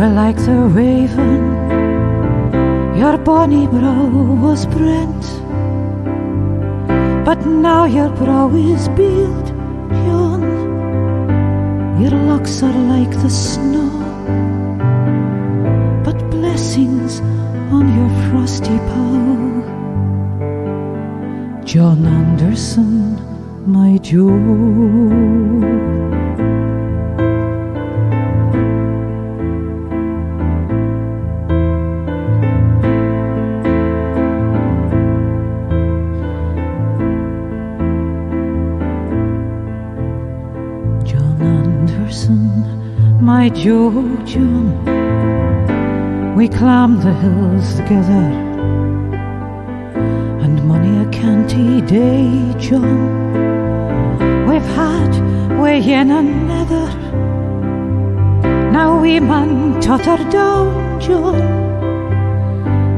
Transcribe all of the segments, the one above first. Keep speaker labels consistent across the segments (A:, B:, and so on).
A: were like the raven, your bonny brow was brent, but now your brow is beard, John. Your locks are like the snow, but blessings on your frosty pow. John Anderson, my Joe. My Joe, John, we climbed the hills together, and many a canty day, John, we've had way in another. Now we man totter down, John,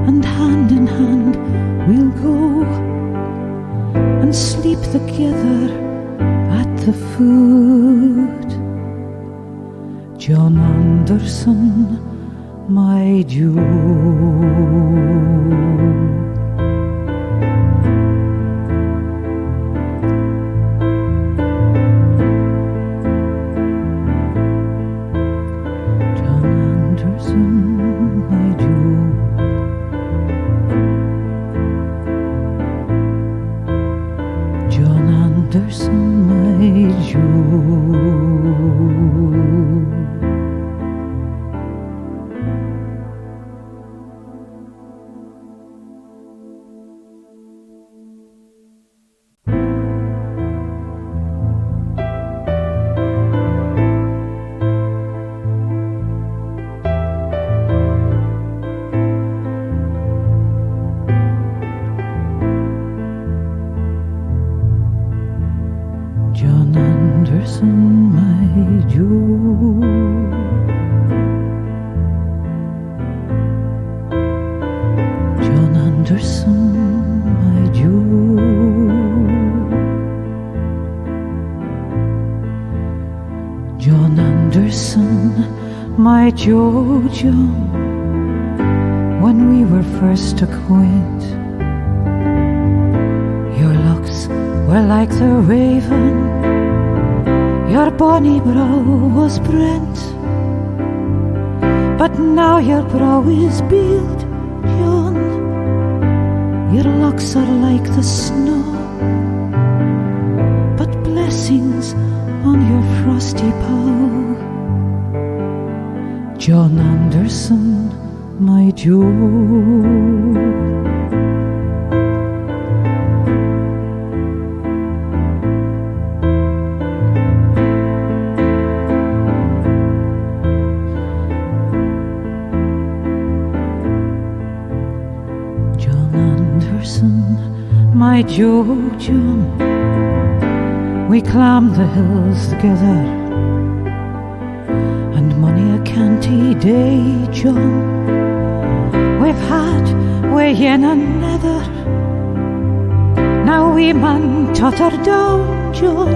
A: and hand in hand we'll go and sleep together at the foot. John Anderson, my Joe. John Anderson, my Joe. John Anderson, my Joe. John Anderson, my Joe. John Anderson, my Joe. John Anderson, my Joe, John. When we were first acquainted, your looks were like the raven, your bonny brow was brent, but now your brow is beard, John. Your locks are like the snow, but blessings on your frosty pow. John Anderson, my Joe. My Joe, John, we climbed the hills together, and many a canty day, John, we've had way in another. Now we man totter down, John,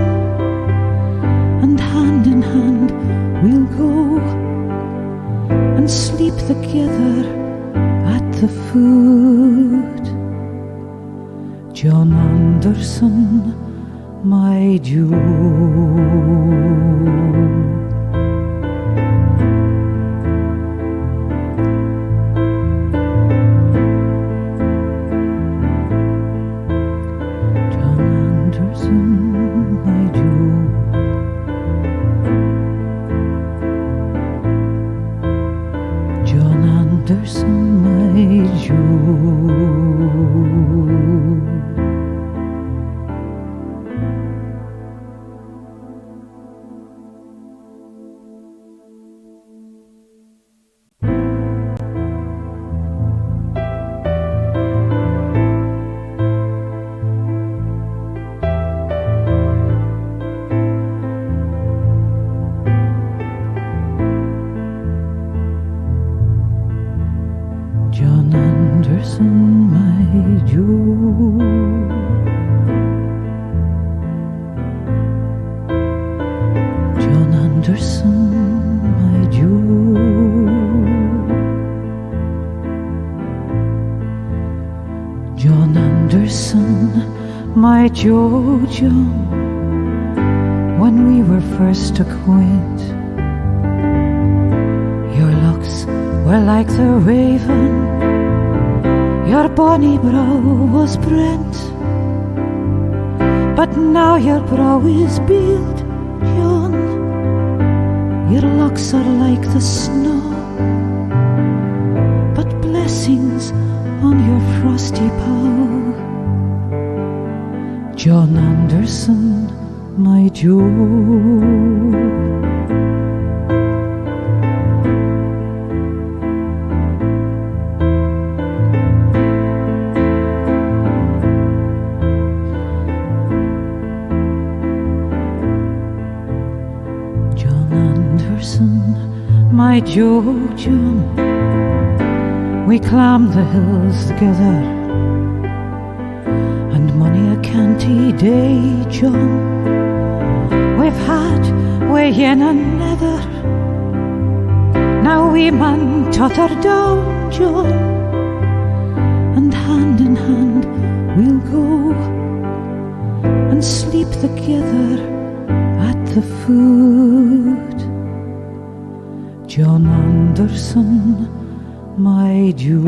A: and hand in hand we'll go and sleep together at the foot. John Anderson, my Joe. John Anderson, my Joe. John Anderson, my Joe. John Anderson, my Joe. John Anderson, my Joe. Joe John, when we were first acquaint. Your looks were like the raven, your bonny brow was brent. But now your brow is beard, John. Your locks are like the snow, but blessings on your frosty pow. John Anderson, my Joe. My Joe John, we climbed the hills together, and many a canty day, John, we've had way in another. Now we man totter down, John, and hand in hand we'll go and sleep together at the foot. John Anderson, my Joe.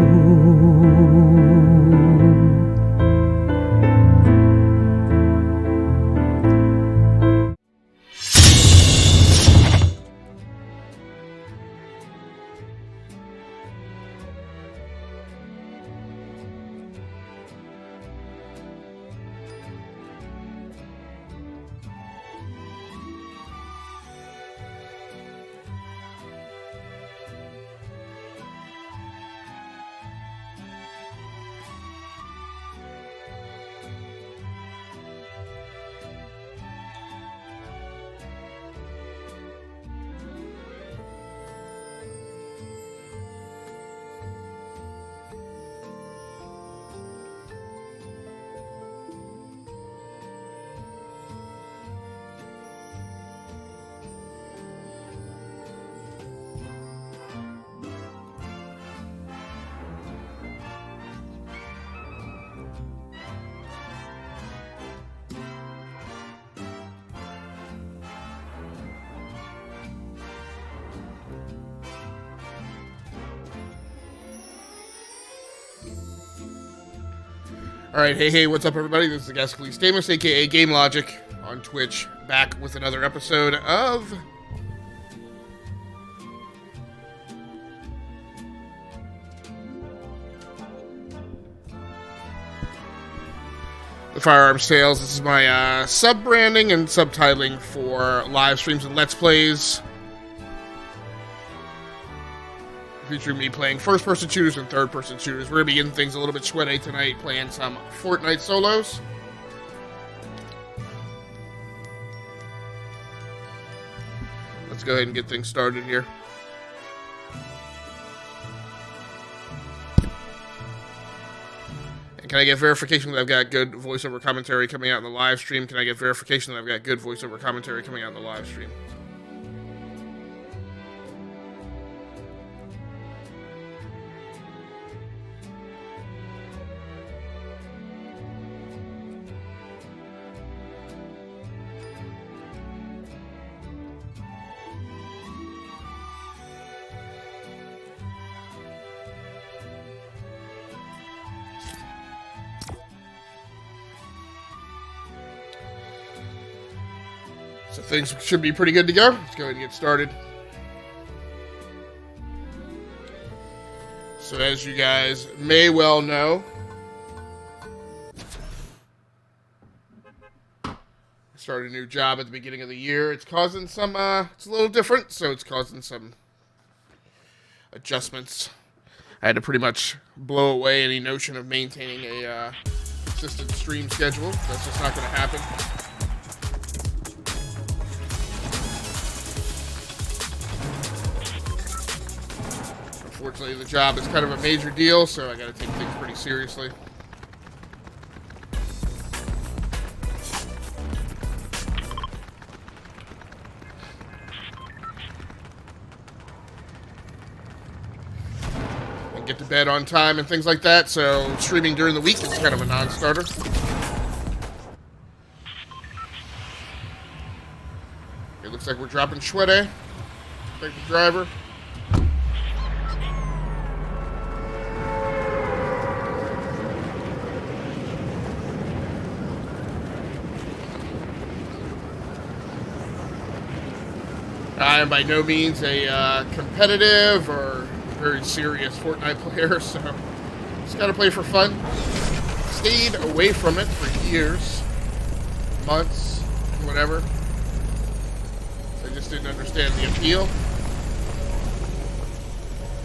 B: Alright, hey, what's up everybody? This is the Ghastly Stamus, aka Game Logic, on Twitch, back with another episode of the Firearms Tales. This is my sub-branding and subtitling for live streams and Let's Plays, featuring me playing first-person shooters and third-person shooters. We're going to be getting things a little bit sweaty tonight, playing some Fortnite solos. Let's go ahead and get things started here. And can I get verification that I've got good voiceover commentary coming out in the live stream? Can I get verification that I've got good voiceover commentary coming out in the live stream? So things should be pretty good to go. Let's go ahead and get started. So as you guys may well know, I started a new job at the beginning of the year. It's causing some, it's a little different, so it's causing some adjustments. I had to pretty much blow away any notion of maintaining a consistent stream schedule. That's just not going to happen. Unfortunately, the job is kind of a major deal, so I got to take things pretty seriously. And get to bed on time and things like that, so streaming during the week is kind of a non-starter. It looks like we're dropping Shwede. Take the driver. I am by no means a competitive or very serious Fortnite player, so just gotta play for fun. Stayed away from it for years, months, whatever. I just didn't understand the appeal.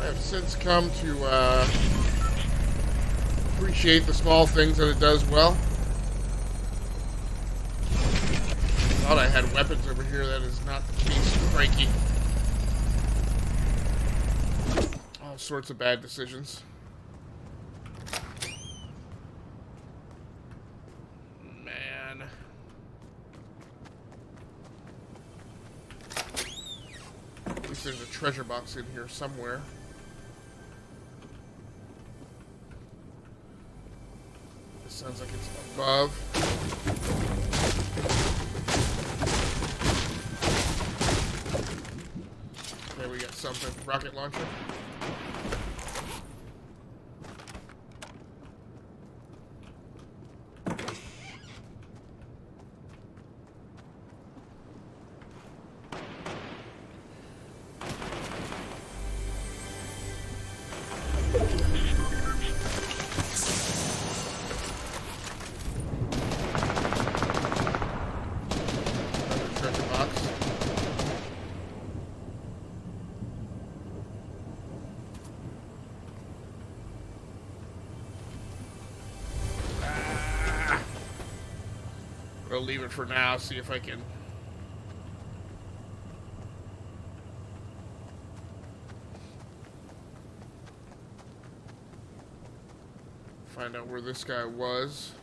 B: I have since come to appreciate the small things that it does well. Thought I had weapons over here. That is not the case, Frankie. All sorts of bad decisions. Man. At least there's a treasure box in here somewhere. This sounds like it's above. We got something. Rocket launcher. Another treasure box. I'll leave it for now, see if I can find out where this guy was.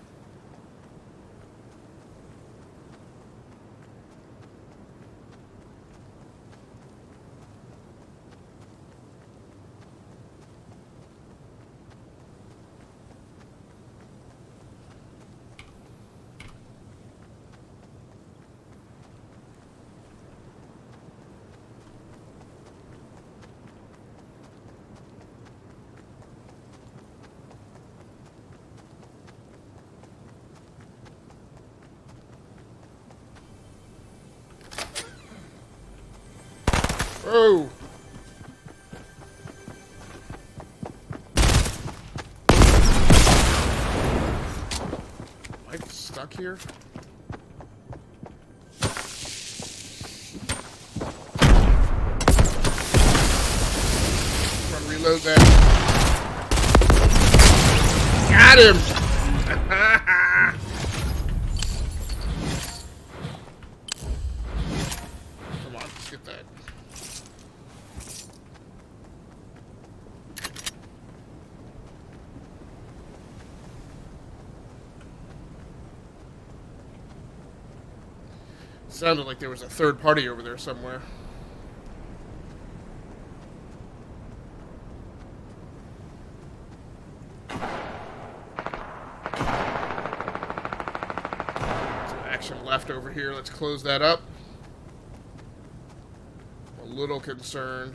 B: Oh! Am I stuck here? I'm gonna reload that. Got him! Come on, let's get that. Sounded like there was a third party over there somewhere. Some action left over here. Let's close that up. I'm a little concerned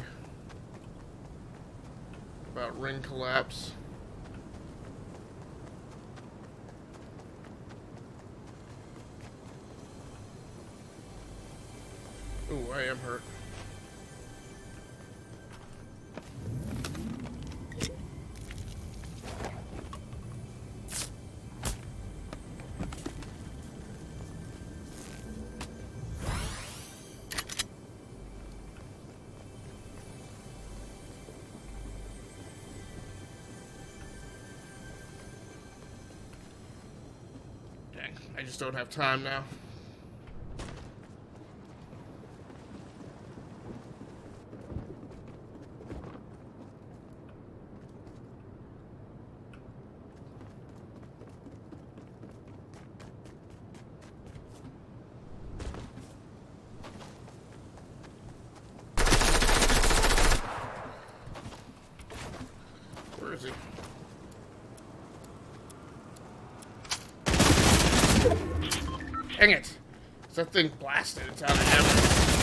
B: about ring collapse. Ooh, I am hurt. Dang, I just don't have time now. Where is he? Dang it! Is that thing blasted? It's out of ammo.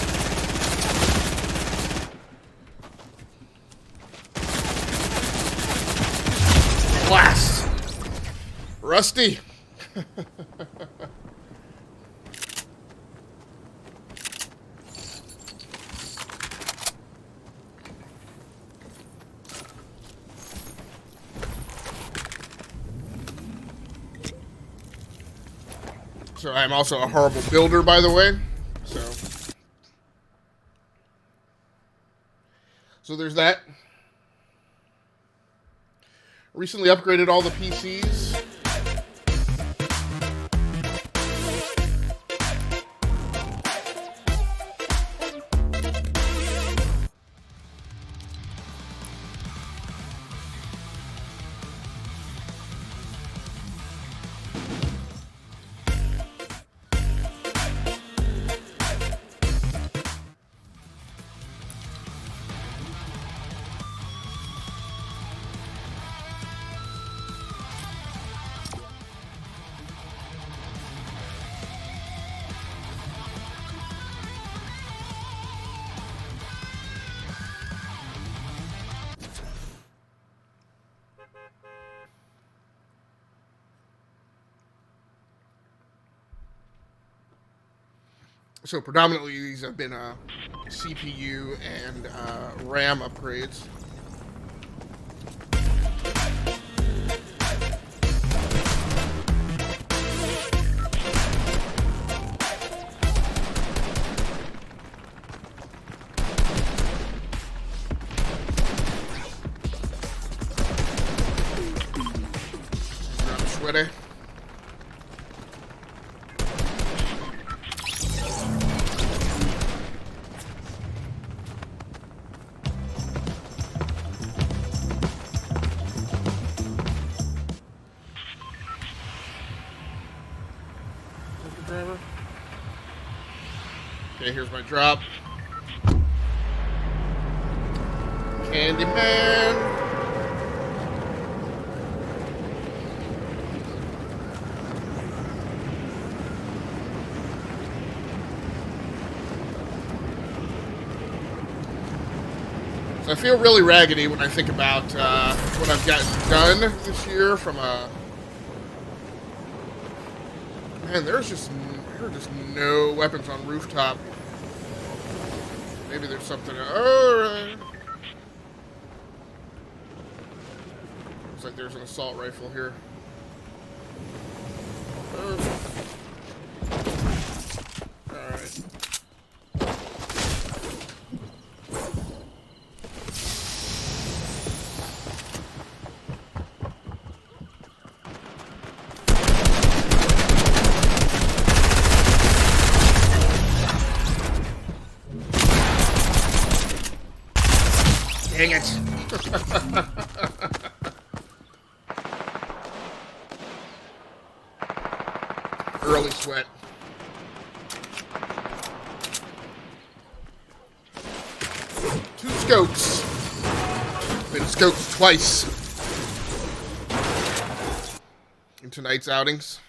B: rusty. So I'm also a horrible builder, by the way. So there's that. Recently upgraded all the PCs. So predominantly these have been CPU and RAM upgrades. I'm sweaty. Okay, here's my drop. Candyman. So I feel really raggedy when I think about what I've gotten done this year from a... Man, there are just no weapons on rooftop. Maybe there's something. Oh, looks like there's an assault rifle here. All right. Dang it. Early sweat. Two scopes. Been scoped twice in tonight's outings.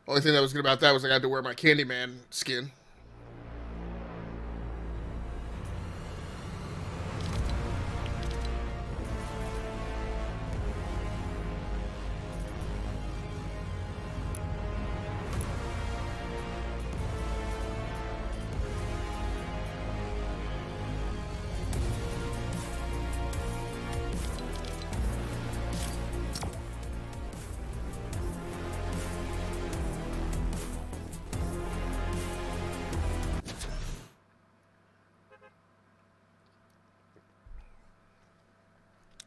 B: Only thing that was good about that was I got to wear my Candyman skin.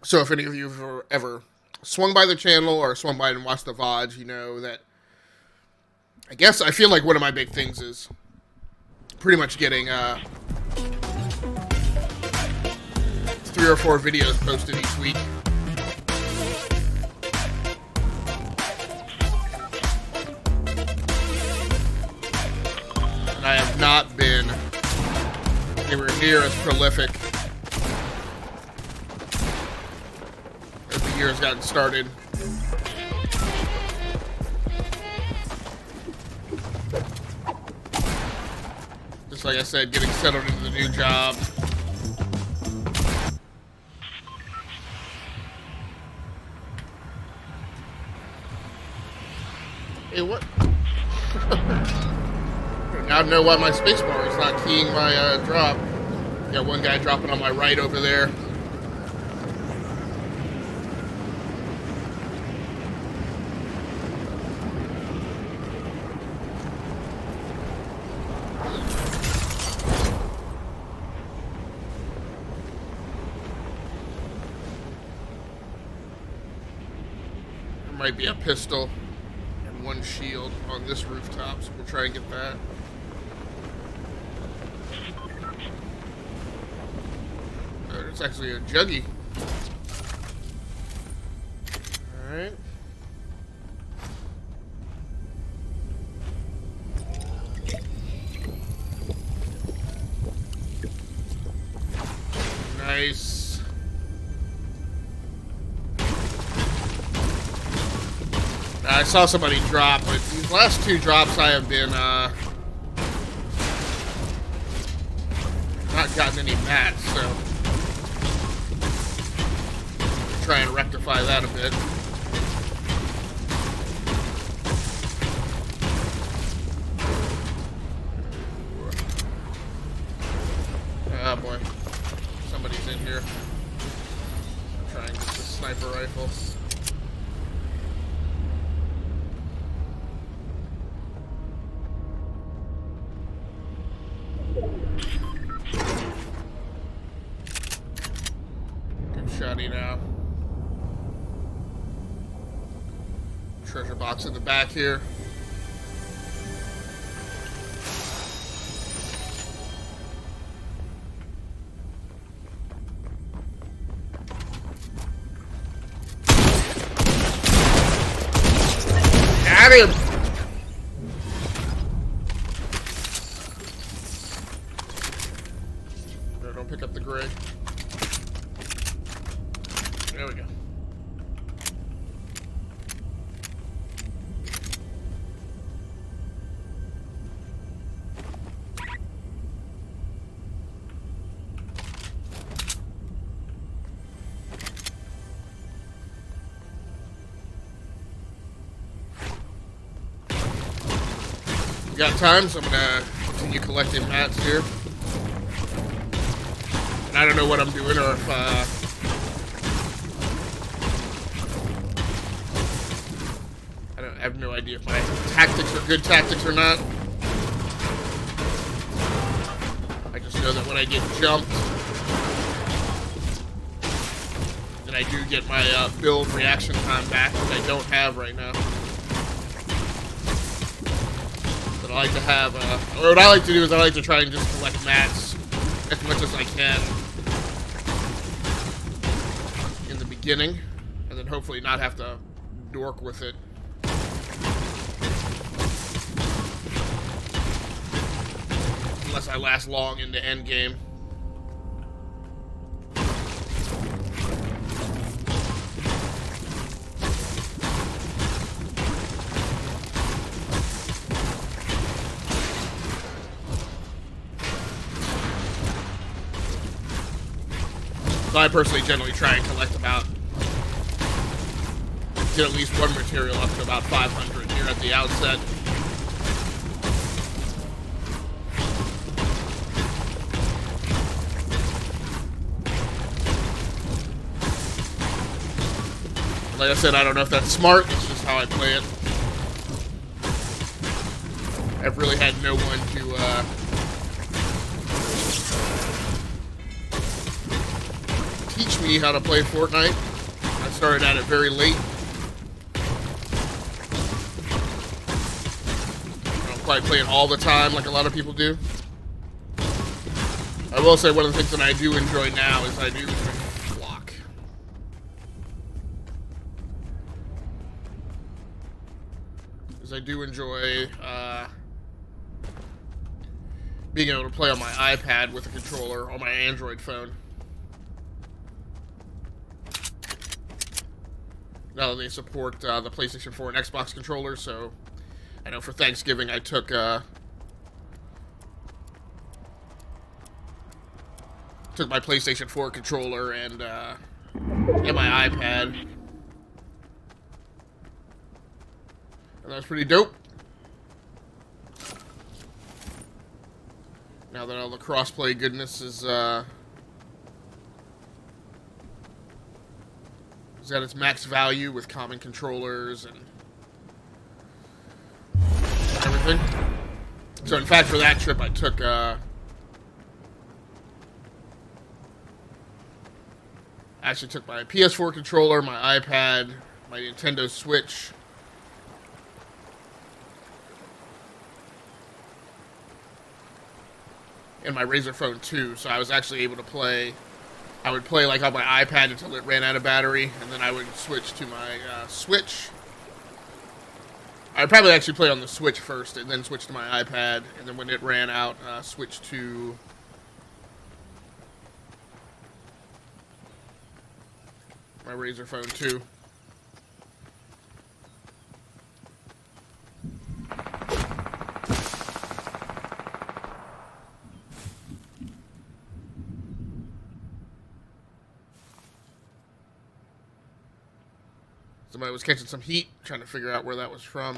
B: So if any of you have ever swung by the channel or swung by and watched the VODs, you know that I guess I feel like one of my big things is pretty much getting 3 or 4 videos posted each week. And I have not been anywhere near as prolific as the year has gotten started. Just like I said, getting settled into the new job. Hey, what? Now I know why my spacebar is not keying my drop. Got one guy dropping on my right over there. There might be a pistol and one shield on this rooftop, so we'll try and get that. There's actually a juggy. Alright. Nice. I saw somebody drop, but these last two drops I have been, not gotten any mats, so try and rectify that a bit. Oh boy. Somebody's in here. I'll try and get the sniper rifle. Good shotty now. Treasure box in the back here. Got him! No, don't pick up the gray. There we go. Got time, so I'm gonna continue collecting mats here. And I don't know what I'm doing, or if I have no idea if my tactics are good tactics or not. I just know that when I get jumped, then I do get my build reaction time back, which I don't have right now. I like to have, or what I like to do is I like to try and just collect mats as much as I can in the beginning, and then hopefully not have to dork with it. Unless I last long into endgame. So I personally generally try and collect about, get at least one material up to about 500 here at the outset. Like I said, I don't know if that's smart, it's just how I play it. I've really had no one to, teach me how to play Fortnite. I started at it very late. I don't quite play it all the time like a lot of people do. I will say one of the things that I do enjoy now is I do block. Is I do enjoy being able to play on my iPad with a controller on my Android phone. Now that they support the PlayStation 4 and Xbox controllers, so I know for Thanksgiving I took my PlayStation 4 controller and my iPad. And that's pretty dope. Now that all the crossplay goodness is at its max value with common controllers and everything. So in fact, for that trip, I took actually took my PS4 controller, my iPad, my Nintendo Switch, and my Razer phone 2. So I was actually able to play. I would play like on my iPad until it ran out of battery, and then I would switch to my Switch. I'd probably actually play on the Switch first, and then switch to my iPad, and then when it ran out, switch to my Razer phone 2. Somebody was catching some heat, trying to figure out where that was from.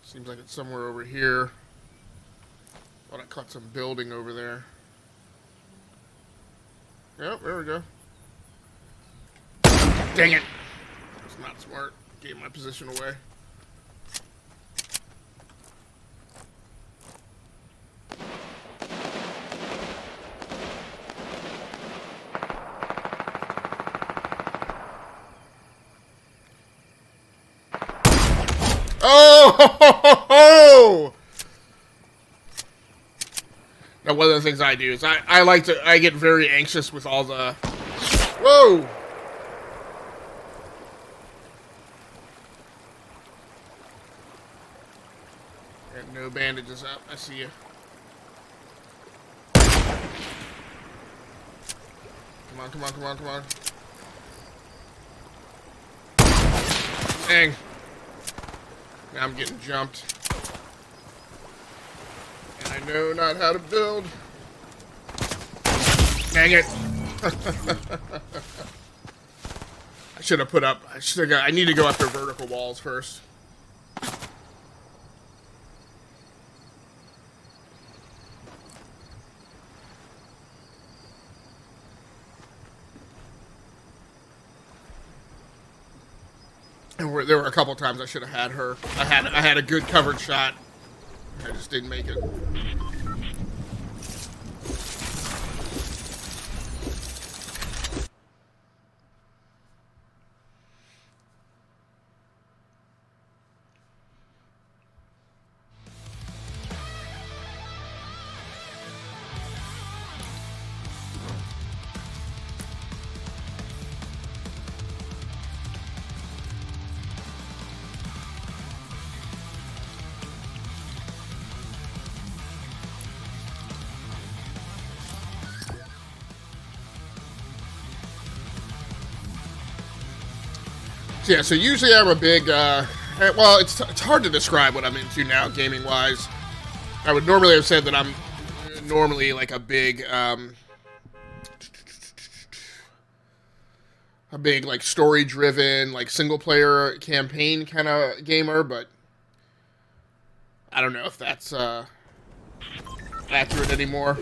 B: Seems like it's somewhere over here. Thought I caught some building over there. Yep, there we go. Dang it! That's not smart. Gave my position away. Oh! Ho, ho, ho! Now, one of the things I do is I get very anxious with all the... Whoa! Got no bandages up. I see you. Come on, come on, come on, come on. Dang. Now I'm getting jumped. And I know not how to build. Dang it. I should have put up. I need to go after vertical walls first. And there were a couple times I should have had her. I had a good covered shot. I just didn't make it. Yeah, so usually I'm a big, well, it's hard to describe what I'm into now, gaming-wise. I would normally have said that I'm normally, like, a big, like, story-driven, like, single-player campaign kind of gamer, but I don't know if that's, accurate anymore.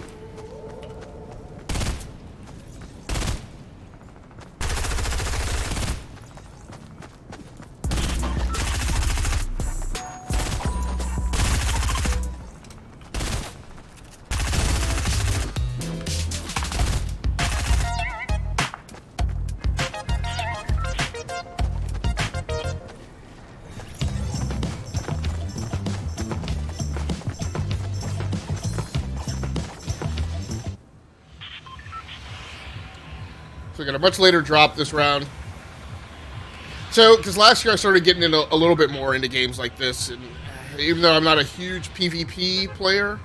B: So we got a much later drop this round. So, because last year I started getting into a little bit more into games like this, and even though I'm not a huge PvP player,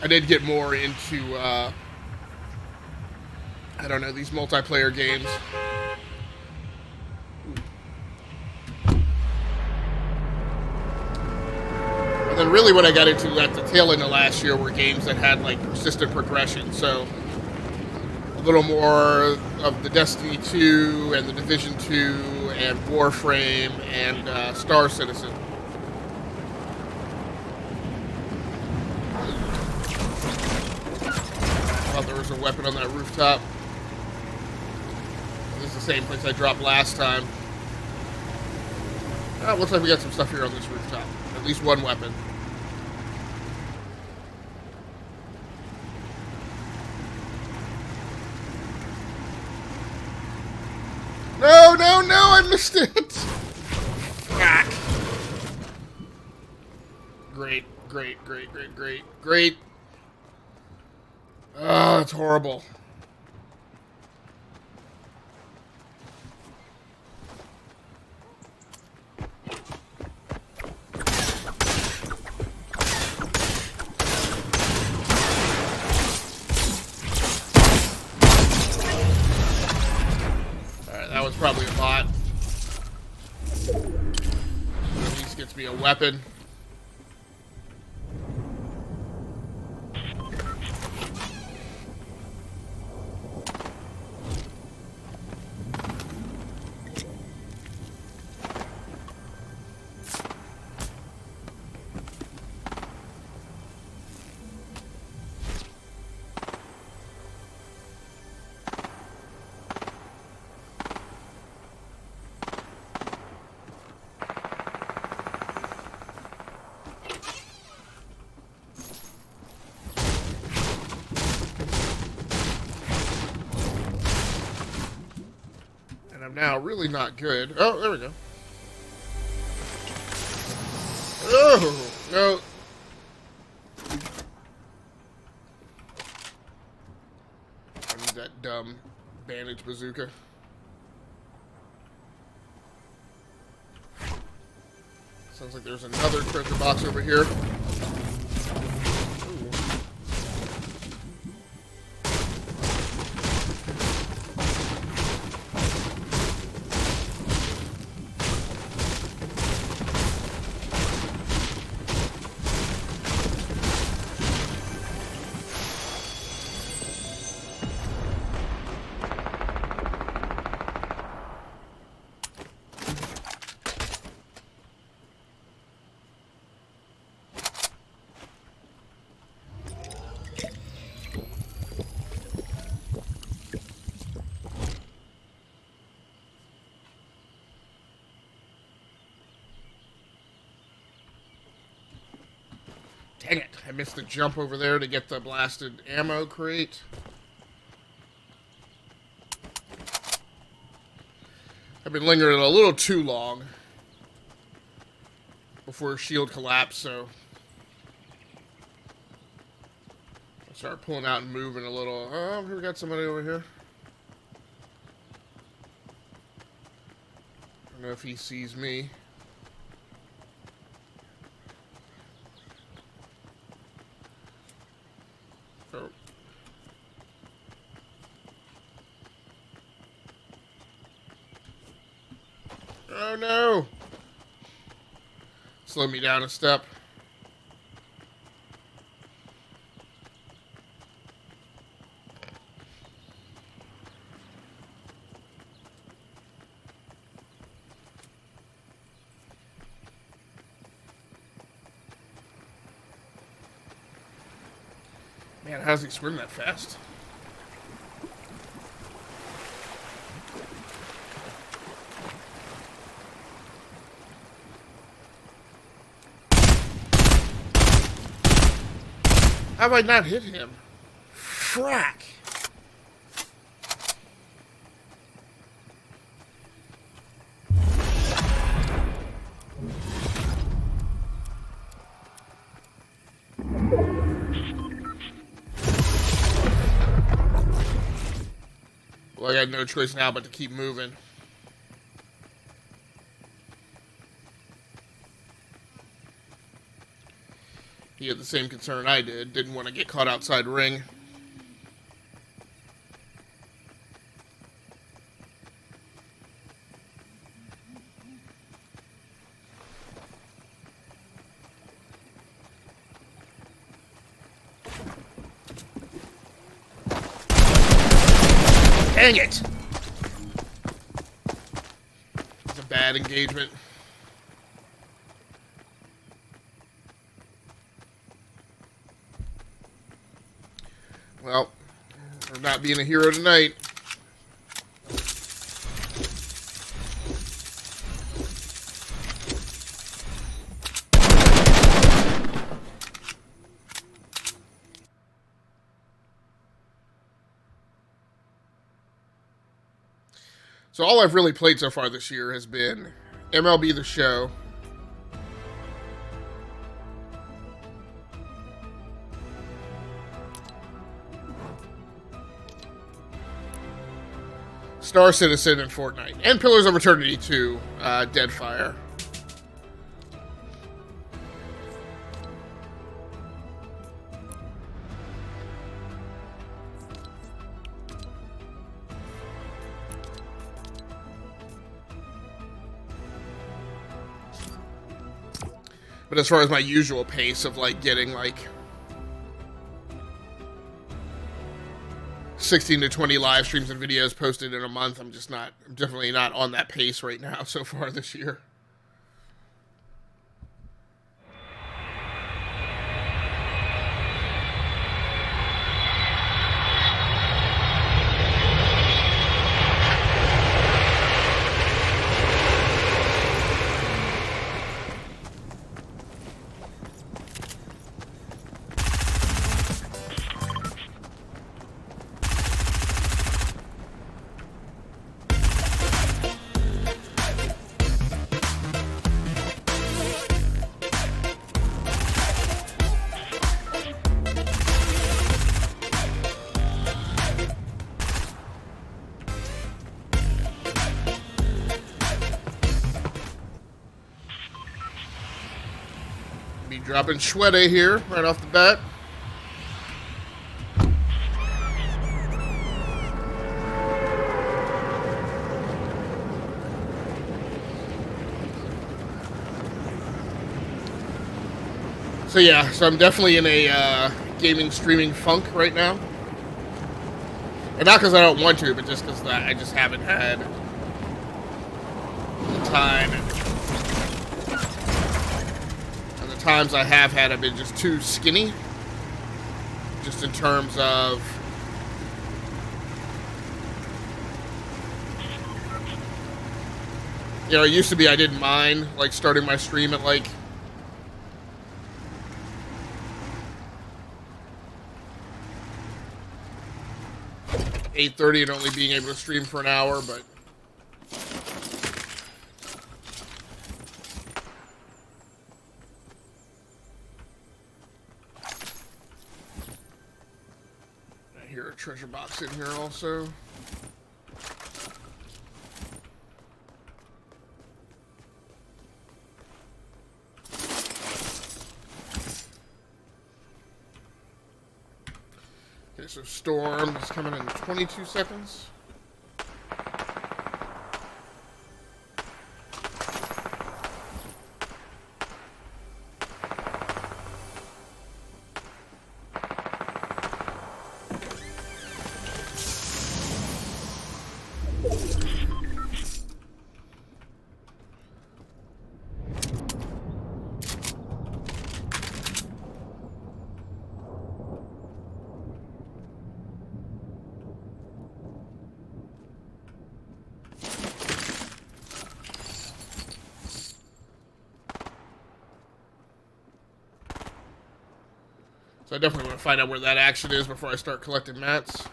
B: I did get more into, I don't know, these multiplayer games. And then really what I got into at the tail end of last year were games that had like persistent progression. So a little more of the Destiny 2 and the Division 2 and Warframe and Star Citizen. I thought there was a weapon on that rooftop. This is the same place I dropped last time. Looks like we got some stuff here on this rooftop. At least one weapon. No, no, no, I missed it! Fuck. Great, great, great, great, great, great. Oh, it's horrible. That was probably a bot. At least gets me a weapon. I'm now really not good. Oh, there we go. Oh, no. I need that dumb bandage bazooka. Sounds like there's another treasure box over here. Dang it, I missed the jump over there to get the blasted ammo crate. I've been lingering a little too long before shield collapsed, so I'll start pulling out and moving a little. Oh, we got somebody over here. I don't know if he sees me. Oh. Oh no! Slow me down a step. Man, how does he swim that fast? How have I not hit him? Frack! Well, I got no choice now but to keep moving. He had the same concern I did. Didn't want to get caught outside ring. Dang it! It's a bad engagement. Well, we're not being a hero tonight. So all I've really played so far this year has been MLB The Show, Star Citizen and Fortnite, and Pillars of Eternity 2, Deadfire. But as far as my usual pace of like getting like 16 to 20 live streams and videos posted in a month, I'm definitely not on that pace right now so far this year. Be dropping Shwede here right off the bat. So yeah, so I'm definitely in a gaming streaming funk right now. And not because I don't want to, but just because I just haven't had the time. And the times I have had have been just too skinny. Just in terms of it used to be I didn't mind like starting my stream at like 8:30 and only being able to stream for an hour, but I hear a treasure box in here also. Okay, so Storm is coming in 22 seconds. So I definitely want to find out where that action is before I start collecting mats.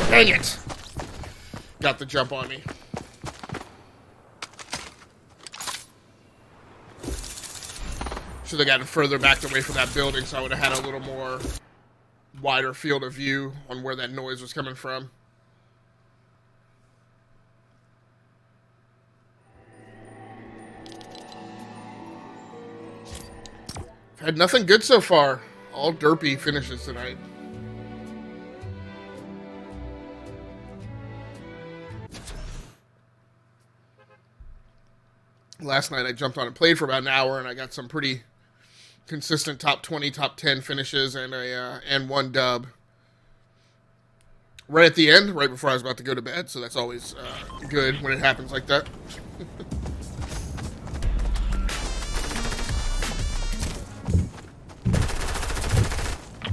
B: Dang it! Got the jump on me. Should have gotten further back away from that building so I would have had a little more wider field of view on where that noise was coming from. I've had nothing good so far. All derpy finishes tonight. Last night I jumped on and played for about an hour, and I got some pretty consistent top 20, top 10 finishes and one dub. Right at the end, right before I was about to go to bed, so that's always good when it happens like that.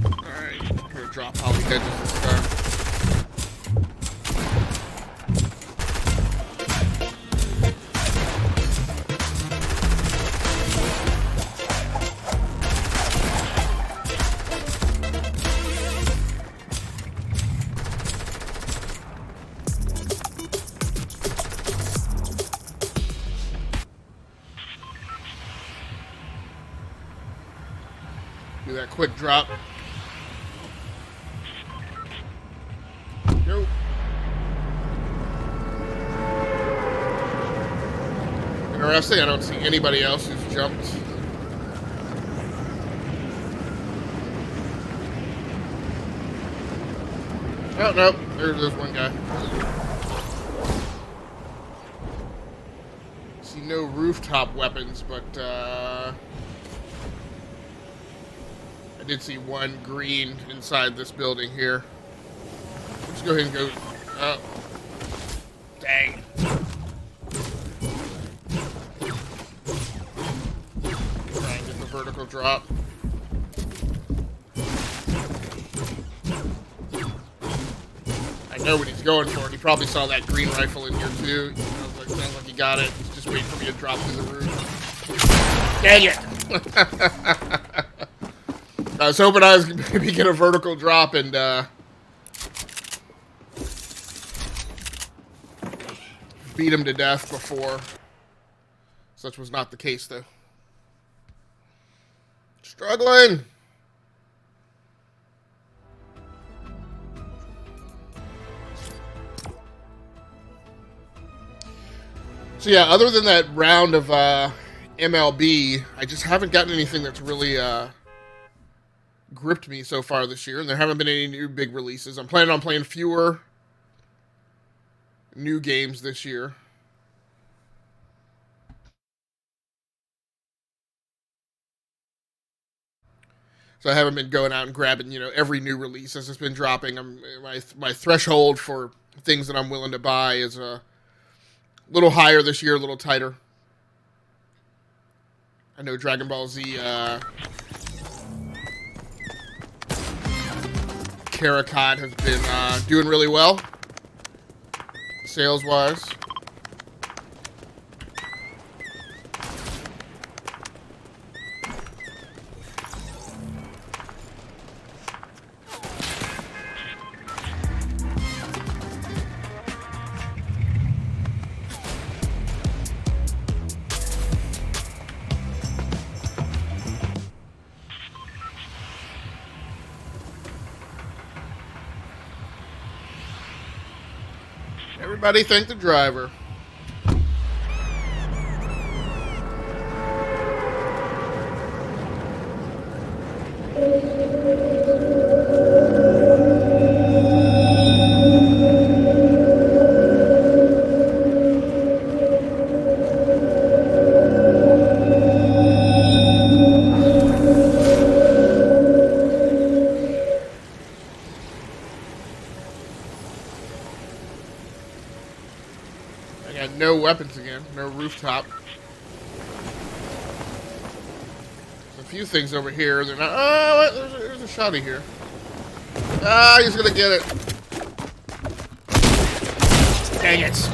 B: Alright, I'm gonna drop Holly Hedges this time. Do that quick drop. Go. Interesting, I don't see anybody else who's jumped. Oh, no, there's one guy. See no rooftop weapons, but I did see one green inside this building here. Let's go ahead and go. Oh. Dang. Try and get the vertical drop. I know what he's going for. He probably saw that green rifle in here too. Sounds like he got it. He's just waiting for me to drop through the roof. Dang it! I was hoping I was going to maybe get a vertical drop and beat him to death before. Such was not the case, though. Struggling! So yeah, other than that round of MLB, I just haven't gotten anything that's really gripped me so far this year, and there haven't been any new big releases. I'm planning on playing fewer new games this year. So I haven't been going out and grabbing, every new release as it's been dropping. My threshold for things that I'm willing to buy is a little higher this year, a little tighter. I know Dragon Ball Z Karakot has been doing really well, sales-wise. Everybody thank the driver. No weapons again, no rooftop. There's a few things over here. They're not. Oh, there's a shotty here. Ah, he's gonna get it. Dang it.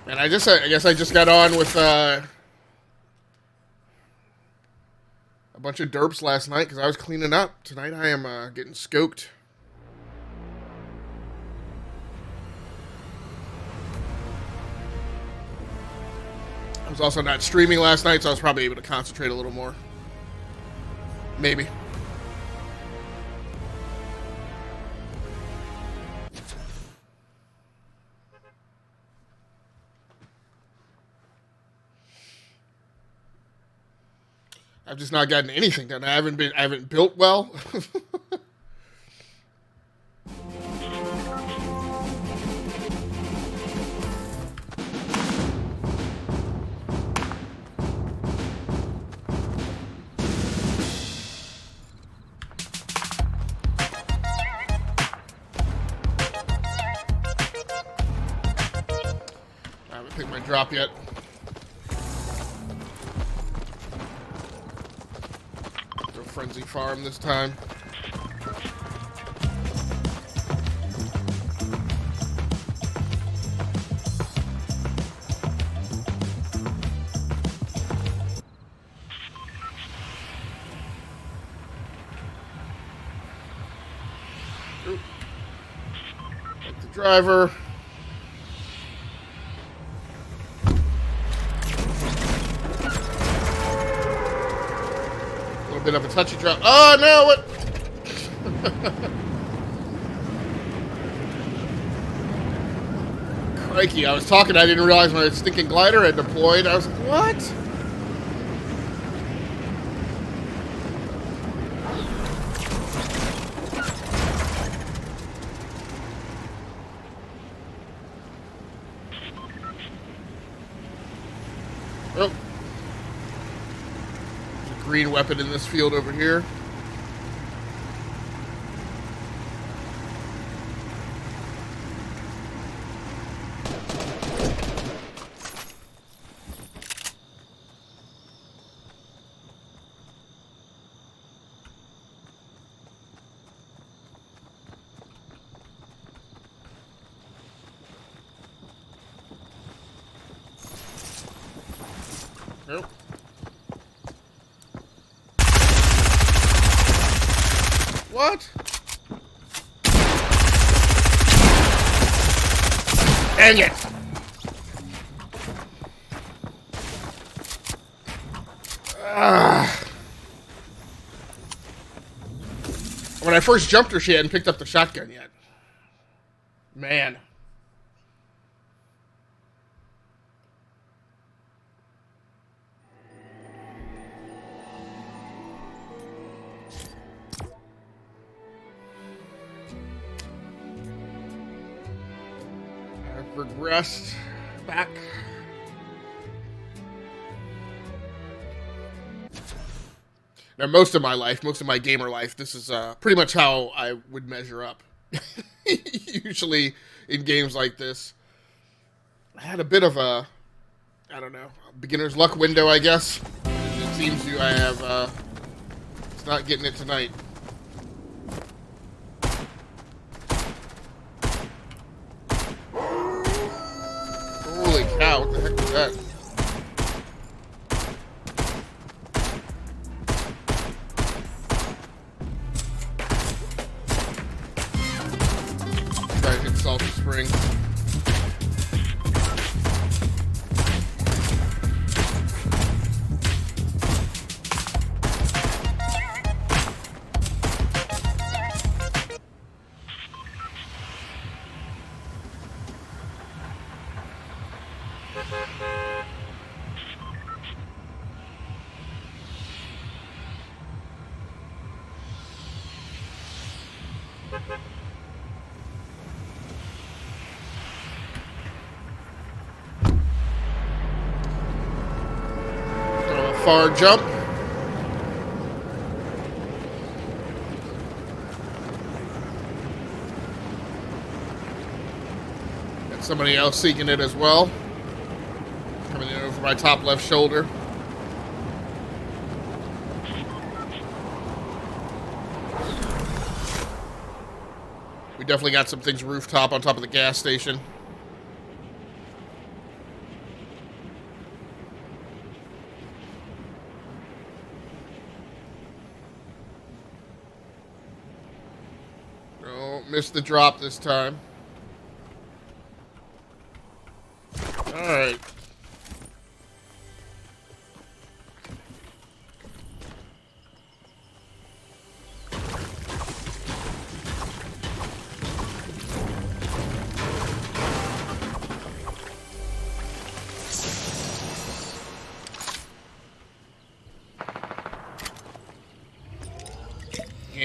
B: And I guess I just got on with a bunch of derps last night because I was cleaning up. Tonight I am getting scoped. I was also not streaming last night, so I was probably able to concentrate a little more. Maybe. I've just not gotten anything done. I haven't built well. I haven't picked my drop yet. Go Frenzy Farm this time. Oop. Like the driver. Bit of a touchy drop. Oh no! What? Crikey! I was talking. I didn't realize my stinking glider had deployed. I was like, what? Oh. Green weapon in this field over here. Nope. What? Dang it! When I first jumped her, she hadn't picked up the shotgun yet. Man. Regressed back. Now, most of my gamer life, this is pretty much how I would measure up. Usually in games like this. I had a bit of a, I don't know, beginner's luck window, I guess. It seems to I have, it's not getting it tonight. Holy cow, what the heck was that? Try to hit Salty Spring. Far jump. Got somebody else seeking it as well. Coming in over my top left shoulder. We definitely got some things rooftop on top of the gas station. Missed the drop this time. Alright.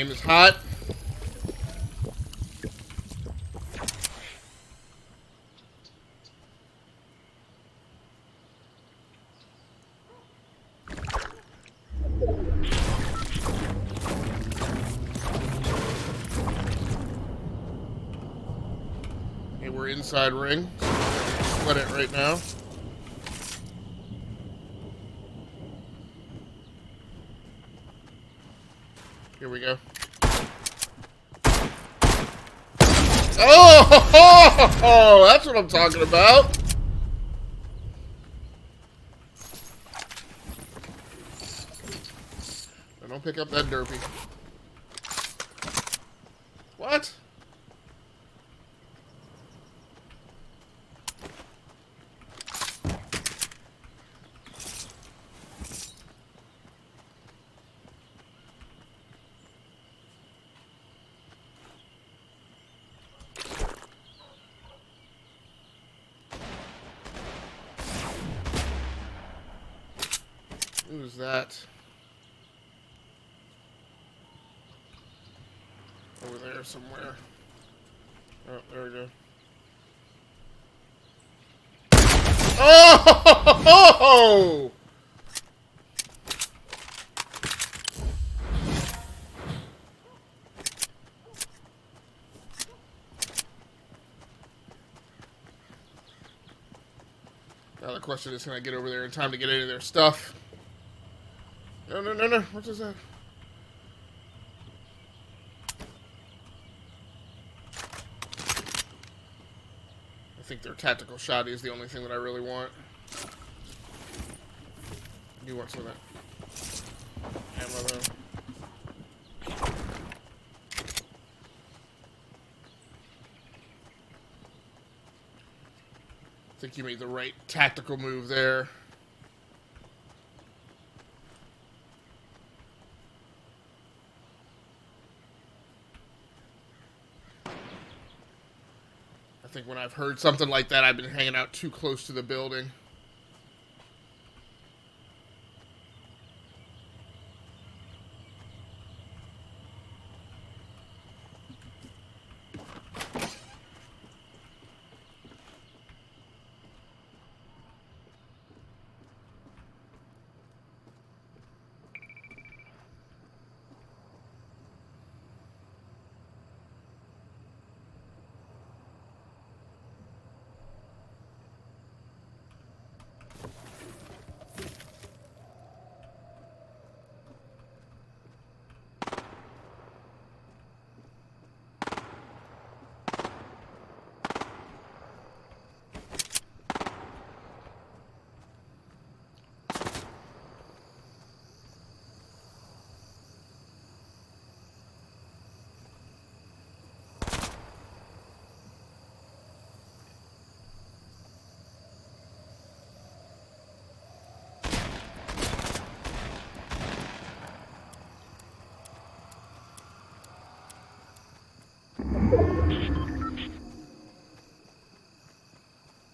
B: Aim is hot. Okay, we're inside ring. So we're gonna split it right now. Here we go. Oh, that's what I'm talking about. Now don't pick up that derpy. What? Who's that? Over there somewhere. Oh, there we go. Oh! Now the question is, can I get over there in time to get any of their stuff? No, no, no, no. What is that? I think their tactical shotty is the only thing that I really want. I do want some of that ammo, though. I think you made the right tactical move there. I think when I've heard something like that, I've been hanging out too close to the building.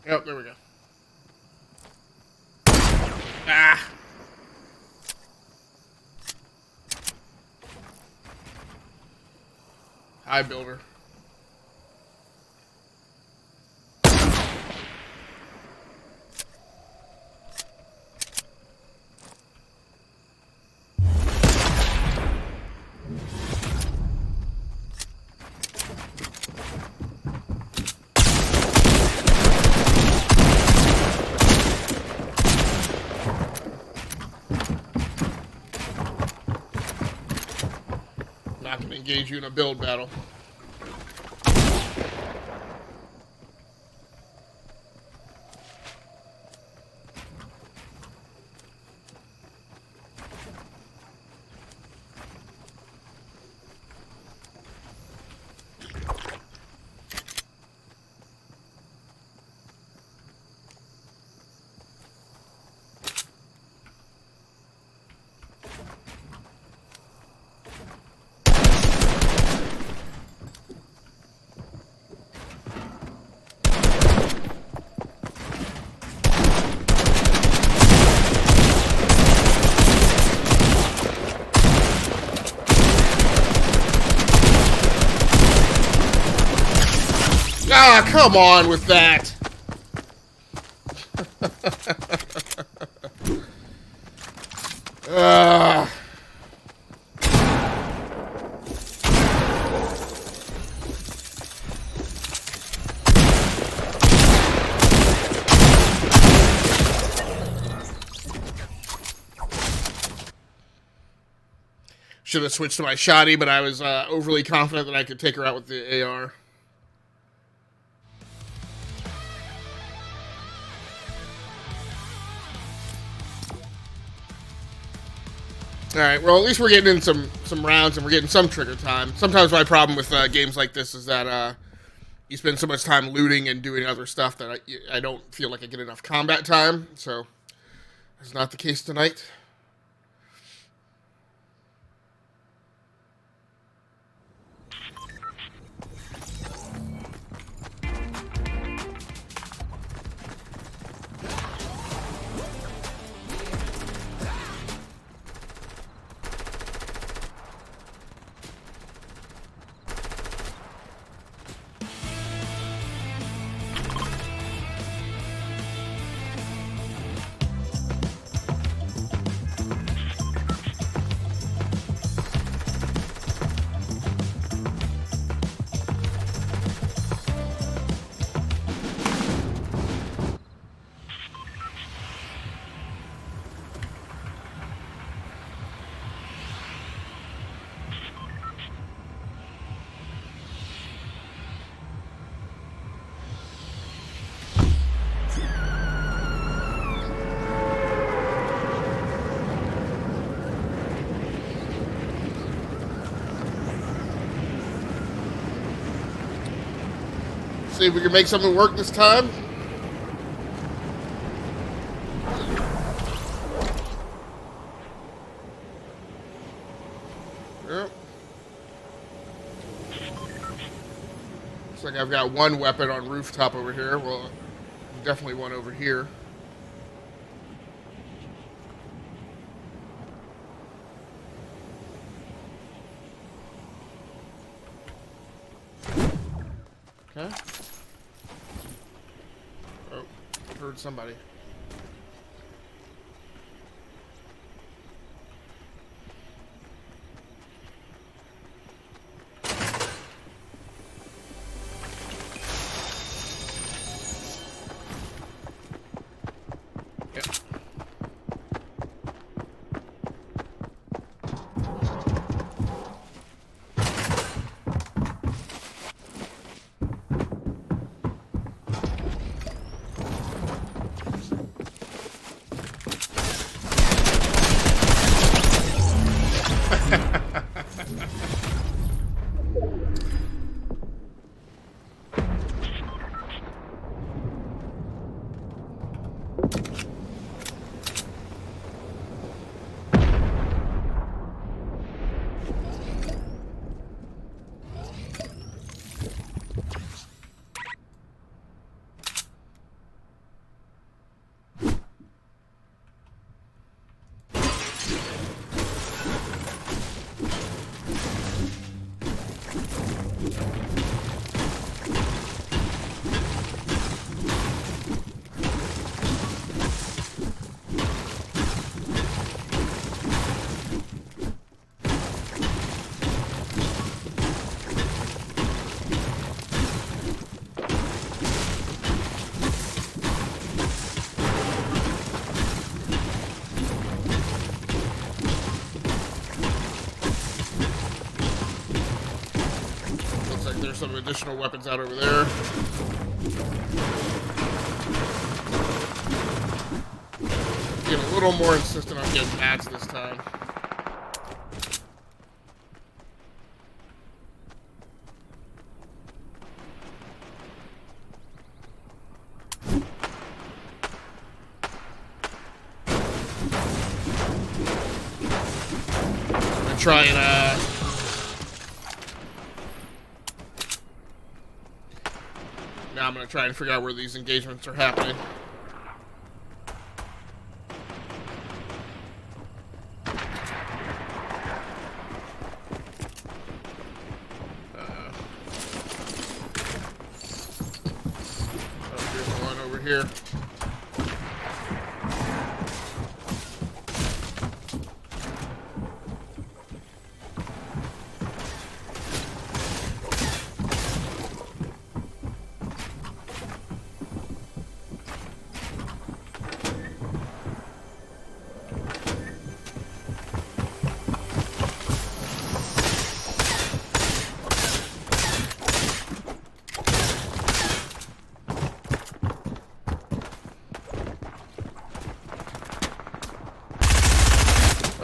B: Yep, there we go. Ah! Hi, builder. Not gonna engage you in a build battle. Ah, come on with that. Should have switched to my shotty, but I was overly confident that I could take her out with the AR. Alright, well, at least we're getting in some rounds and we're getting some trigger time. Sometimes my problem with games like this is that you spend so much time looting and doing other stuff that I don't feel like I get enough combat time. So, that's not the case tonight. See if we can make something work this time. Yep. Looks like I've got one weapon on rooftop over here. Well, definitely one over here. Okay. Oh, heard somebody. Yep. There's some additional weapons out over there. Get a little more insistent on getting mats this time. I'm gonna try and now I'm going to try and figure out where these engagements are happening. here.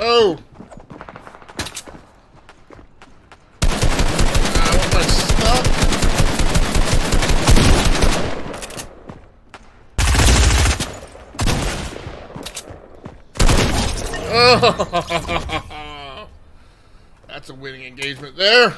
B: Oh! I want my stuff. Oh! That's a winning engagement there.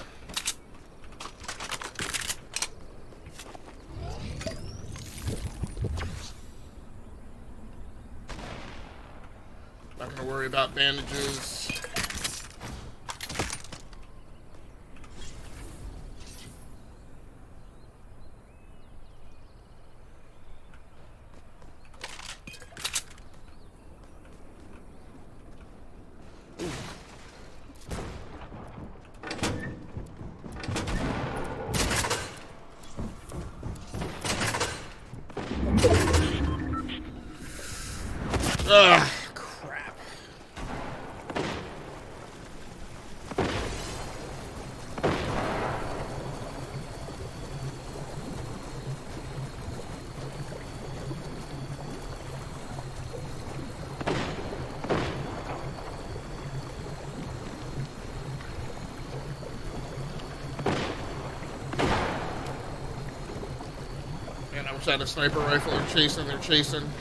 B: Not gonna worry about bandages. Ugh, crap. Man, I wish I had a sniper rifle. They're chasing.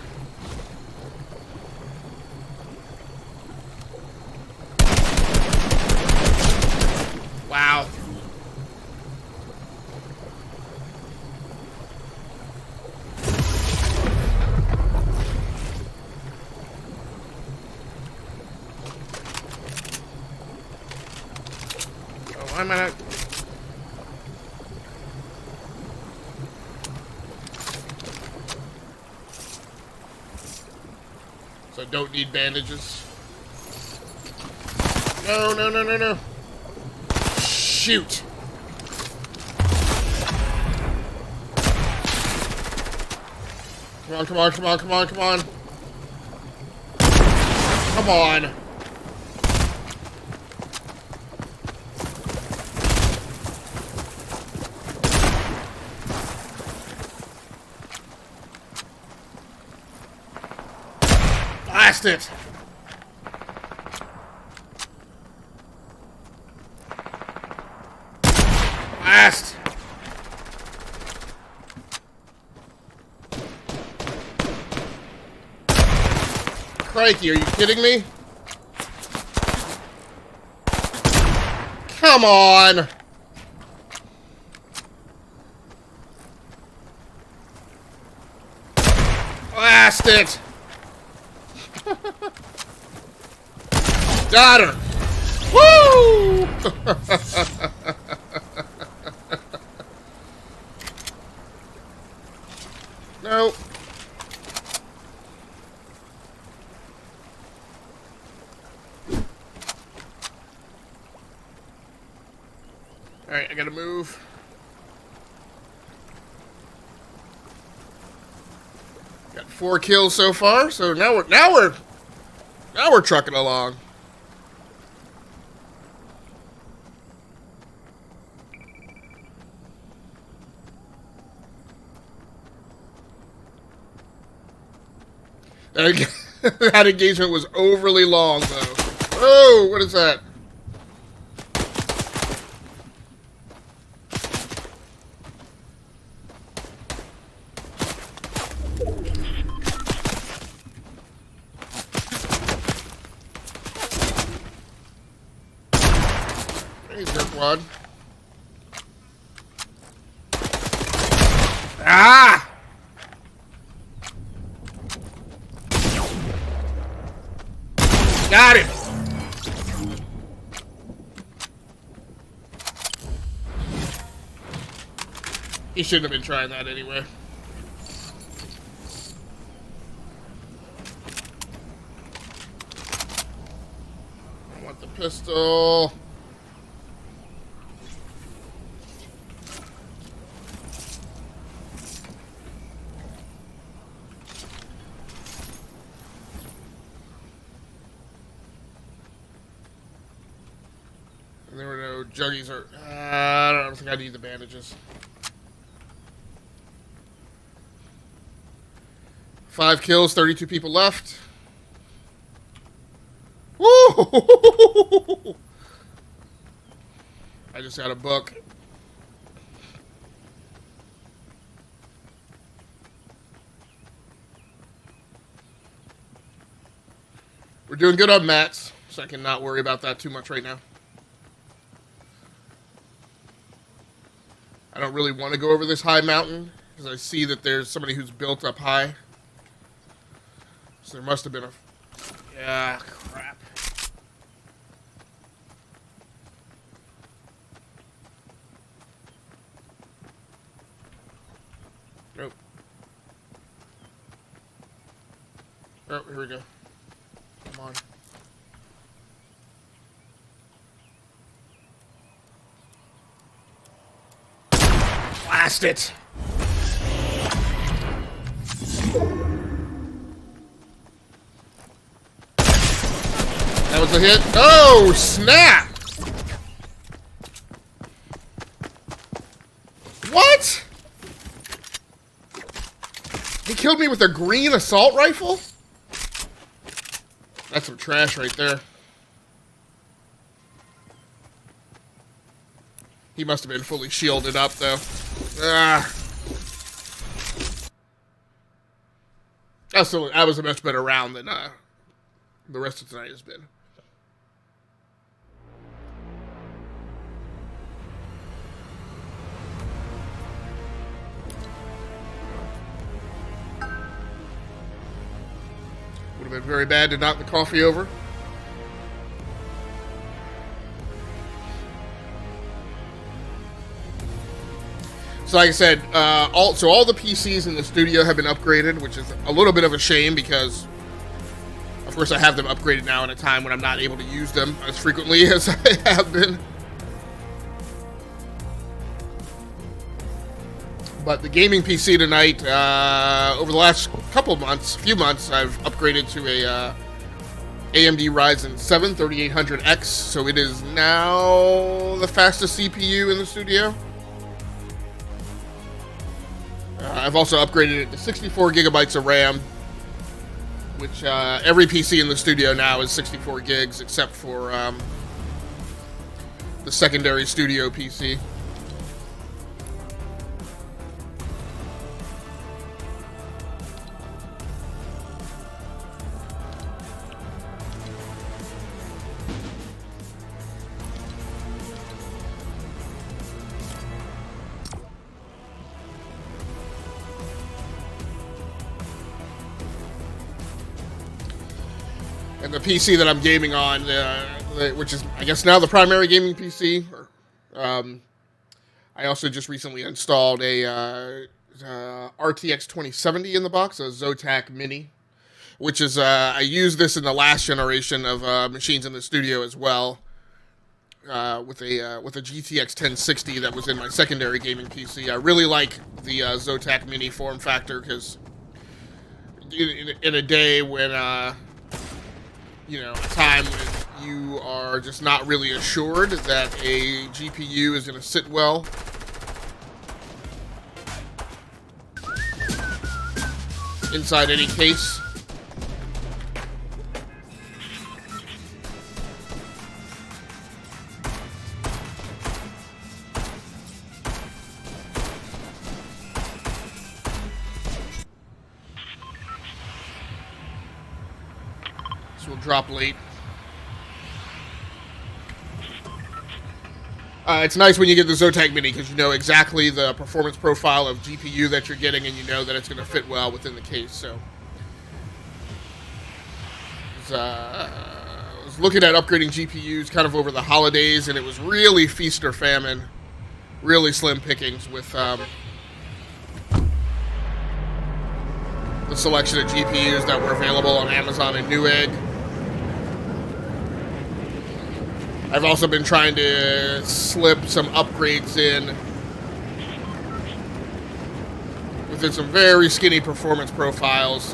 B: Wow. Oh, why am I not... So I don't need bandages. No. Shoot. Come on. Come on. Blast it. Blast. Crikey, are you kidding me? Come on! Blast it! Got her! Woo! No. Alright, I gotta move. Got 4 kills so far, so now we're trucking along. That engagement was overly long, though. Oh, what is that? Hey, jerkwad. Ah! Got him! He shouldn't have been trying that anyway. pistol. And there were no juggies or... I don't think I need the bandages. 5 kills, 32 people left. Woo! I just got a book. We're doing good on mats, so I can not worry about that too much right now. I don't really want to go over this high mountain, because I see that there's somebody who's built up high. So there must have been a... Yeah, crap. Nope. Oh, here we go. Come on. Blast it! That was a hit. Oh, snap! What? He killed me with a green assault rifle? That's some trash right there. He must have been fully shielded up, though. Ah. That was a much better round than the rest of tonight has been. Would have been very bad to knock the coffee over. So like I said, all the PCs in the studio have been upgraded, which is a little bit of a shame because, of course, I have them upgraded now in a time when I'm not able to use them as frequently as I have been. But the gaming PC tonight, over the last few months, I've upgraded to a AMD Ryzen 7 3800X, so it is now the fastest CPU in the studio. I've also upgraded it to 64 gigabytes of RAM, which every PC in the studio now is 64 gigs, except for the secondary studio PC. And the PC that I'm gaming on, which is, I guess, now the primary gaming PC, I also just recently installed a RTX 2070 in the box, a Zotac Mini, which is, I used this in the last generation of machines in the studio as well, with a GTX 1060 that was in my secondary gaming PC. I really like the Zotac Mini form factor because in a day when... a time when you are just not really assured that a GPU is going to sit well. Inside any case. Will drop late. It's nice when you get the Zotac Mini because you know exactly the performance profile of GPU that you're getting, and you know that it's going to fit well within the case. So, I was looking at upgrading GPUs kind of over the holidays, and it was really feast or famine, really slim pickings with the selection of GPUs that were available on Amazon and Newegg. I've also been trying to slip some upgrades in within some very skinny performance profiles.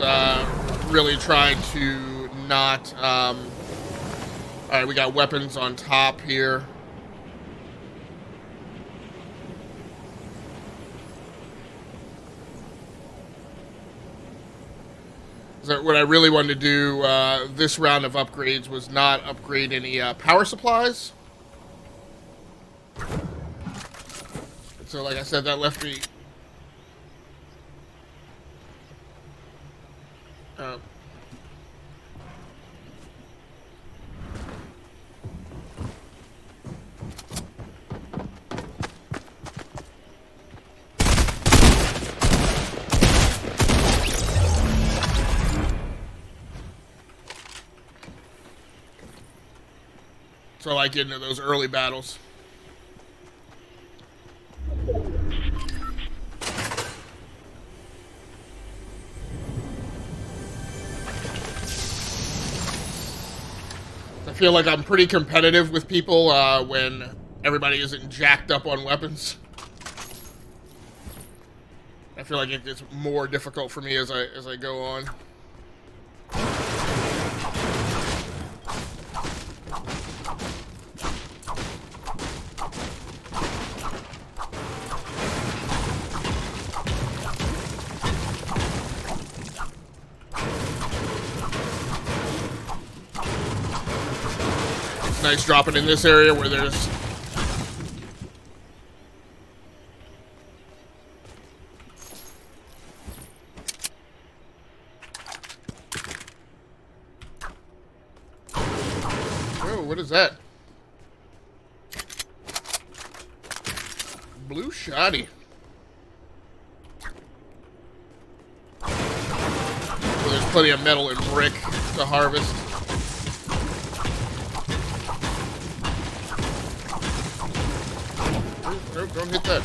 B: Really trying to not... Alright, we got weapons on top here. So what I really wanted to do this round of upgrades was not upgrade any power supplies. So like I said, that left me... So I like getting into those early battles. I feel like I'm pretty competitive with people when everybody isn't jacked up on weapons. I feel like it gets more difficult for me as I go on. Nice dropping in this area where there's... Oh, what is that? Blue shoddy. Well, there's plenty of metal and brick to harvest. Nope, don't hit that.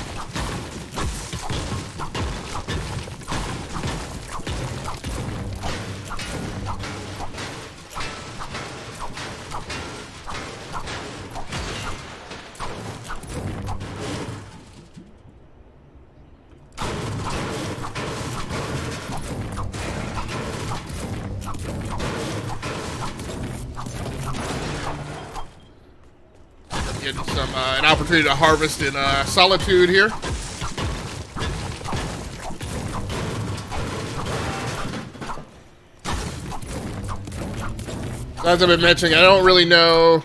B: Getting some an opportunity to harvest in solitude here. As I've been mentioning, I don't really know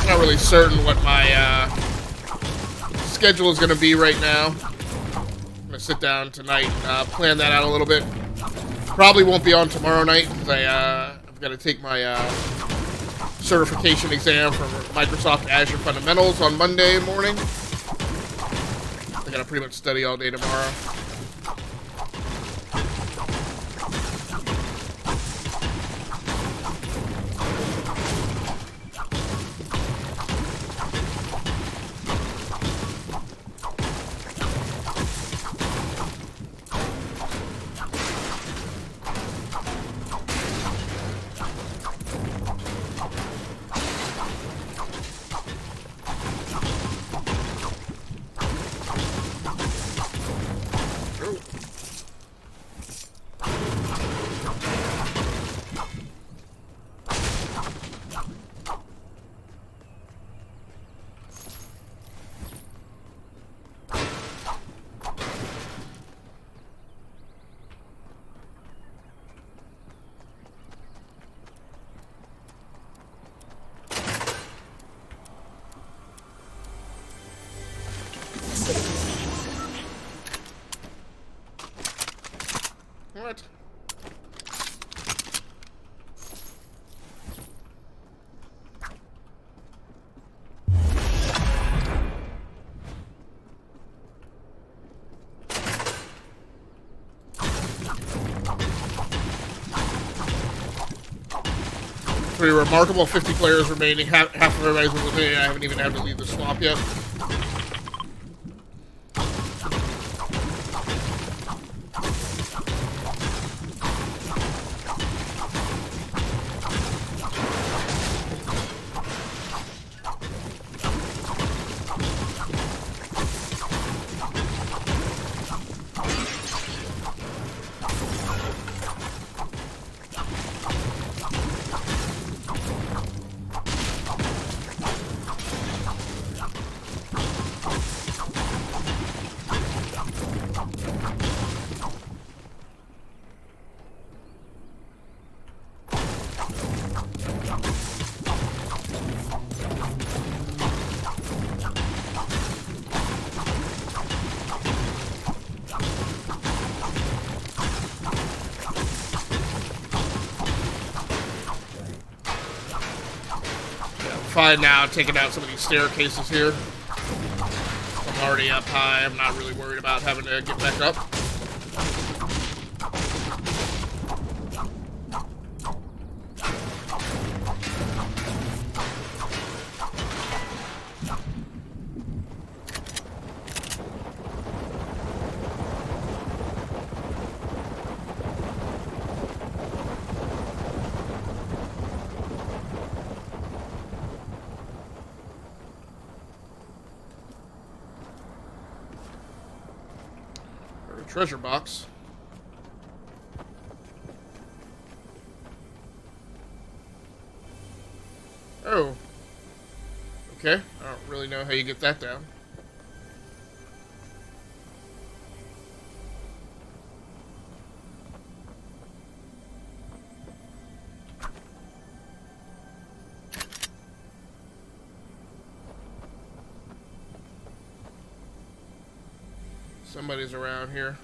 B: I'm not really certain what my schedule is going to be right now. I'm going to sit down tonight and plan that out a little bit. Probably won't be on tomorrow night because I've got to take my certification exam for Microsoft Azure Fundamentals on Monday morning. I got to pretty much study all day tomorrow. What? Pretty remarkable. 50 players remaining. Half of everybody's eliminated. I haven't even had to leave the swamp yet. fine now taking out some of these staircases here. I'm already up high. I'm not really worried about having to get back up. Treasure box. Oh. Okay. I don't really know how you get that down. Somebody's around here.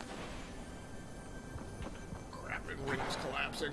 B: Crap, and ring is collapsing.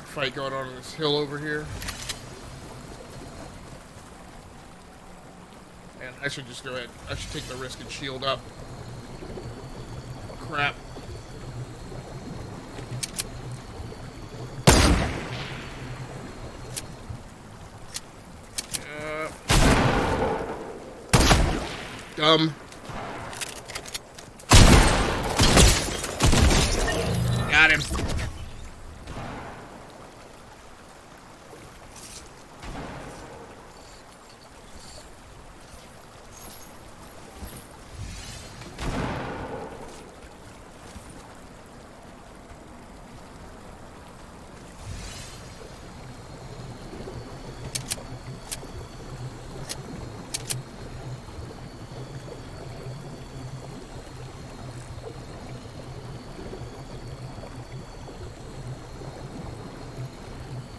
B: Fight going on this hill over here. Man, I should just go ahead. I should take the risk and shield up. Crap. Dumb. Got him.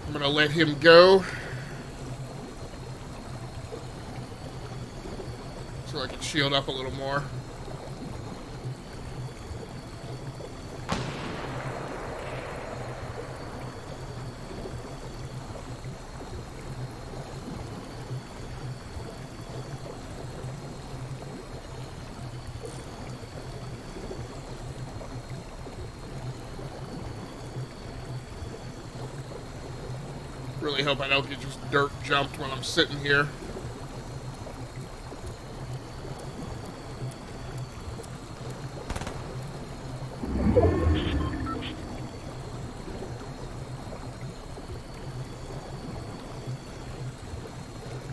B: I'm gonna let him go so I can shield up a little more. Really hope I don't get just dirt jumped when I'm sitting here.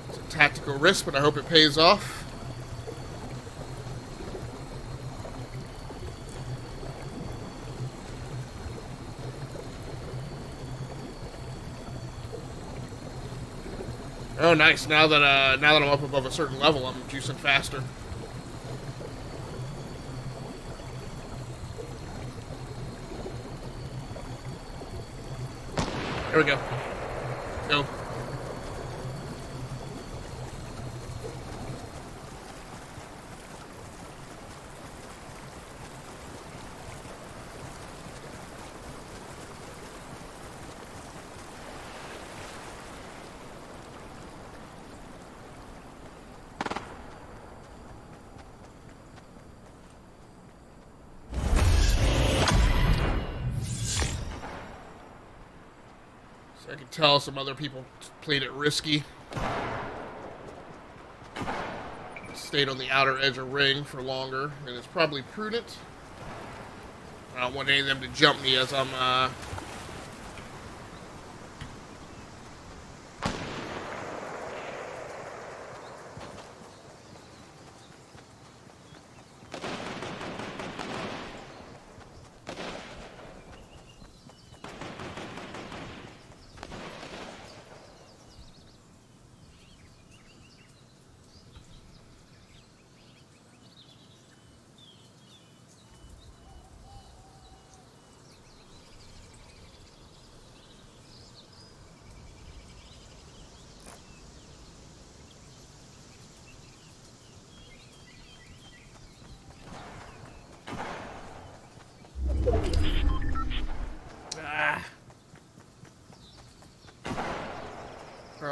B: It's a tactical risk, but I hope it pays off. Oh, nice! Now that I'm up above a certain level, I'm juicing faster. There we go. Go. I can tell some other people played it risky. Stayed on the outer edge of ring for longer, and it's probably prudent. I don't want any of them to jump me as I'm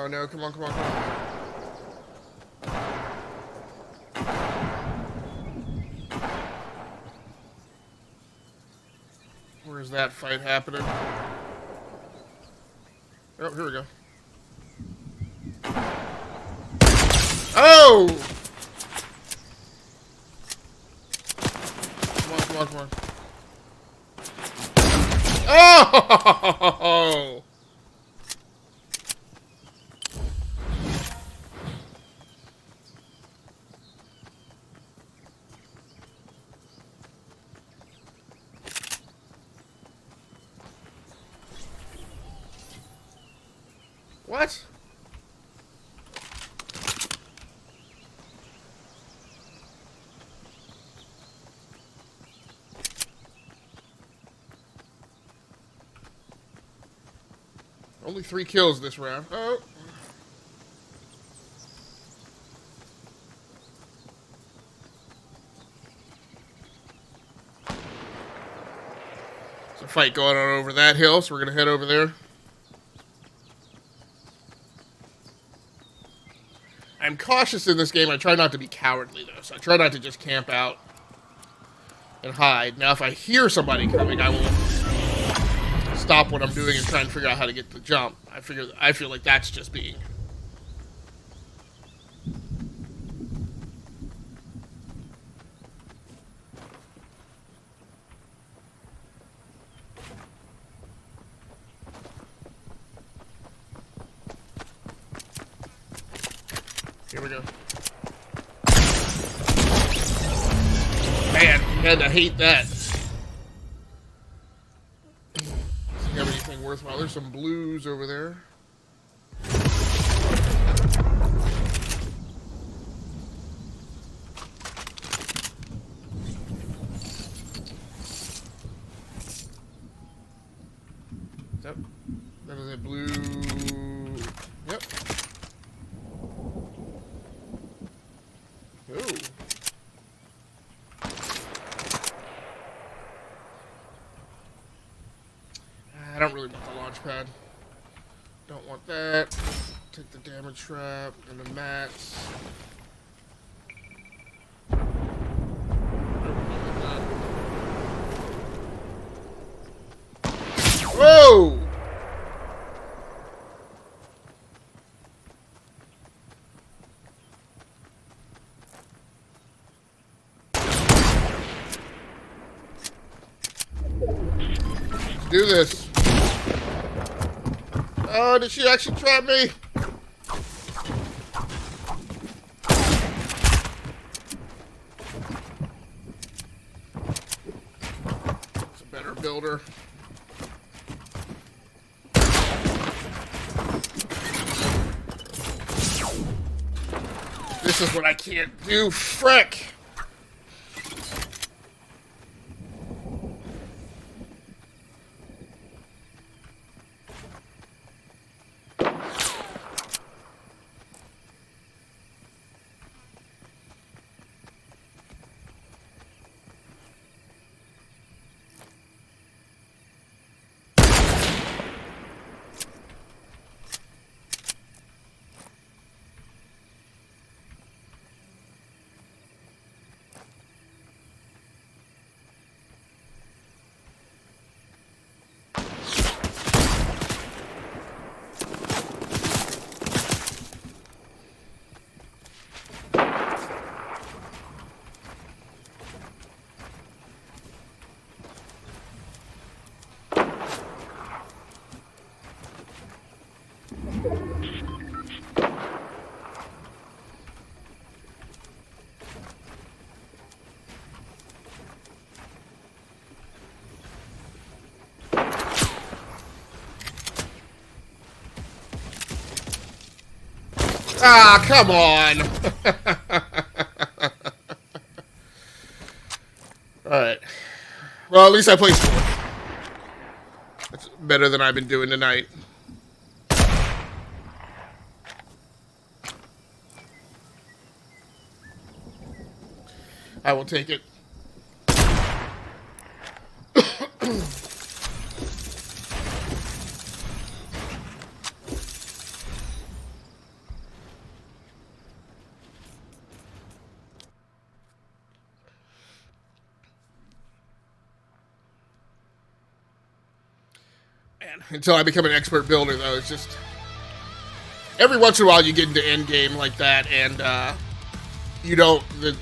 B: Oh no, come on, come on, come on. Where's that fight happening? Oh, here we go. Oh! Come on, come on, come on. Oh! What? Only 3 kills this round. Oh. There's a fight going on over that hill, so we're going to head over there. I'm cautious in this game. I try not to be cowardly, though. So I try not to just camp out and hide. Now, if I hear somebody coming, I will stop what I'm doing and try and figure out how to get the jump. I feel like that's just being... Here we go. Man, you had to hate that. Doesn't have anything worthwhile. There's some blues over there. Yep. That is a blue. Yep. Ooh. I don't really want the launch pad. Don't want that. Take the damage trap and the mats. Whoa! Do this. Oh, did she actually trap me? It's a better builder. This is what I can't do. Frick! Ah, come on. Alright. Well, at least I placed 4th. That's better than I've been doing tonight. I will take it. And until I become an expert builder, though, it's just every once in a while you get into end game like that, and you don't. The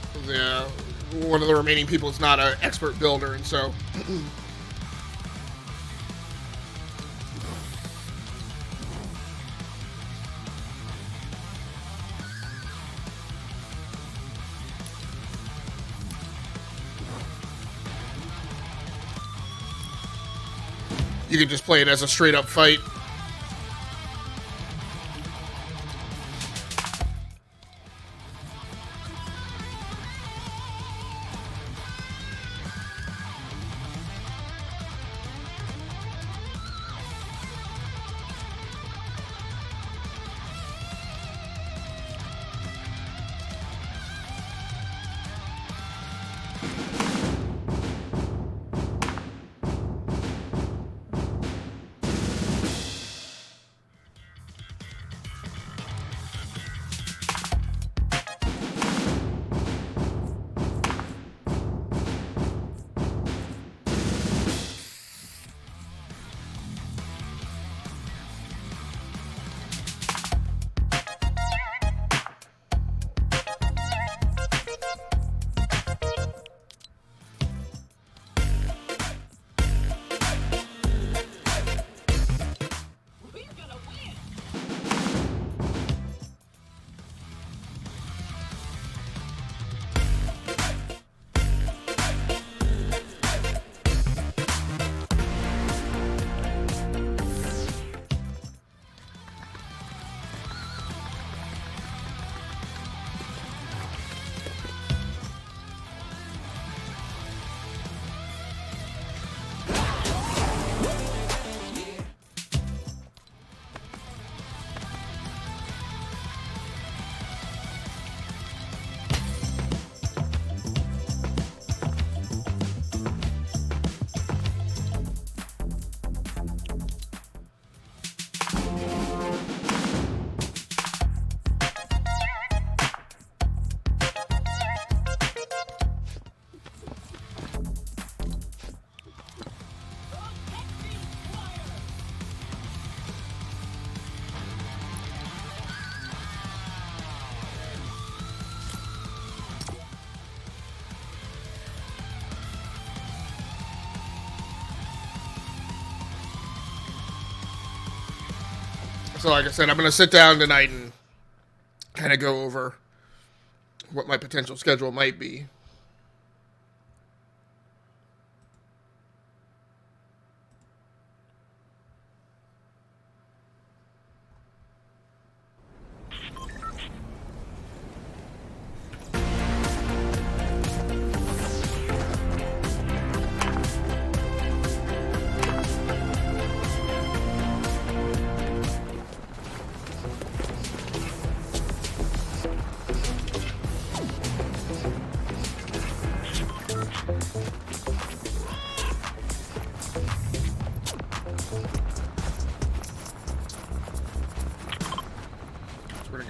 B: one of the remaining people is not an expert builder, and so. You can just play it as a straight up fight. So like I said, I'm going to sit down tonight and kind of go over what my potential schedule might be.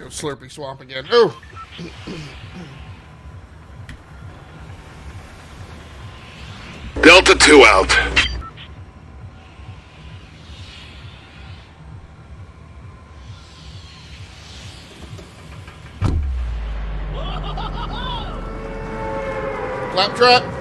B: Slurpy Swamp again. Oh!
C: Delta 2 out.
B: Claptrap.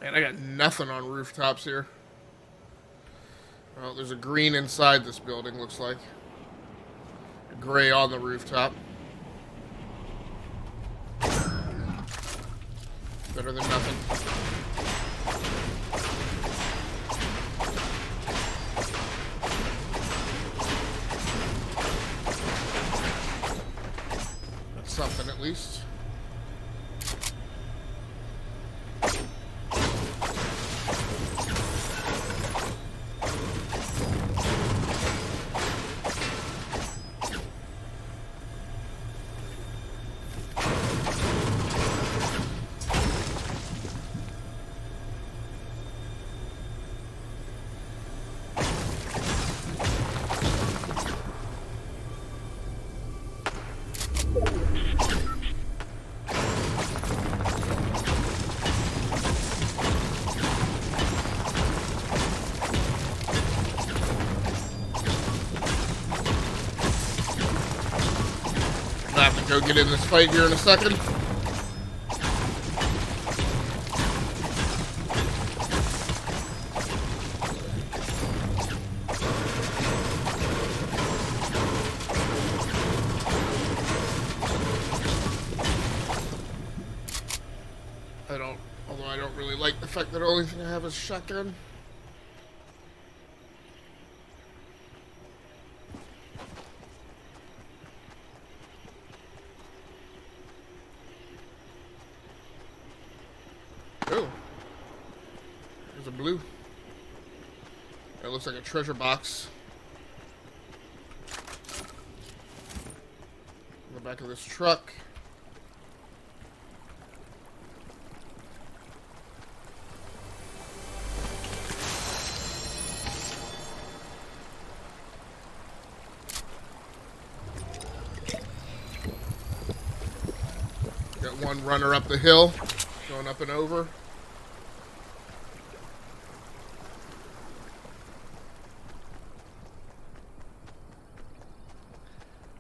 B: Man, I got nothing on rooftops here. Well, there's a green inside this building, looks like. A gray on the rooftop. Better than nothing. That's something at least. I have to go get in this fight here in a second. Although I don't really like the fact that the only thing I have is a shotgun. Oh. There's a blue. That looks like a treasure box. In the back of this truck. Got one runner up the hill, going up and over.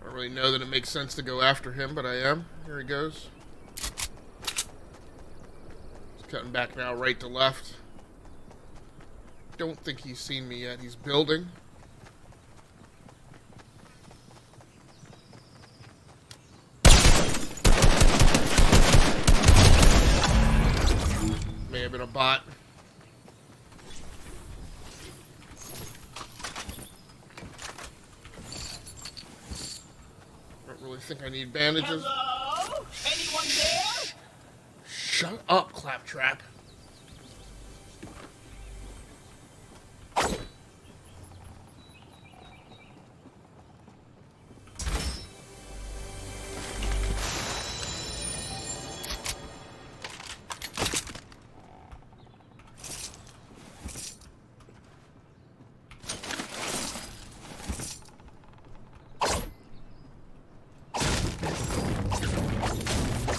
B: I don't really know that it makes sense to go after him, but I am. Here he goes. He's cutting back now, right to left. Don't think he's seen me yet. He's building. May have been a bot. Don't really think I need bandages.
D: Hello? Anyone there?
B: Shut up, Claptrap.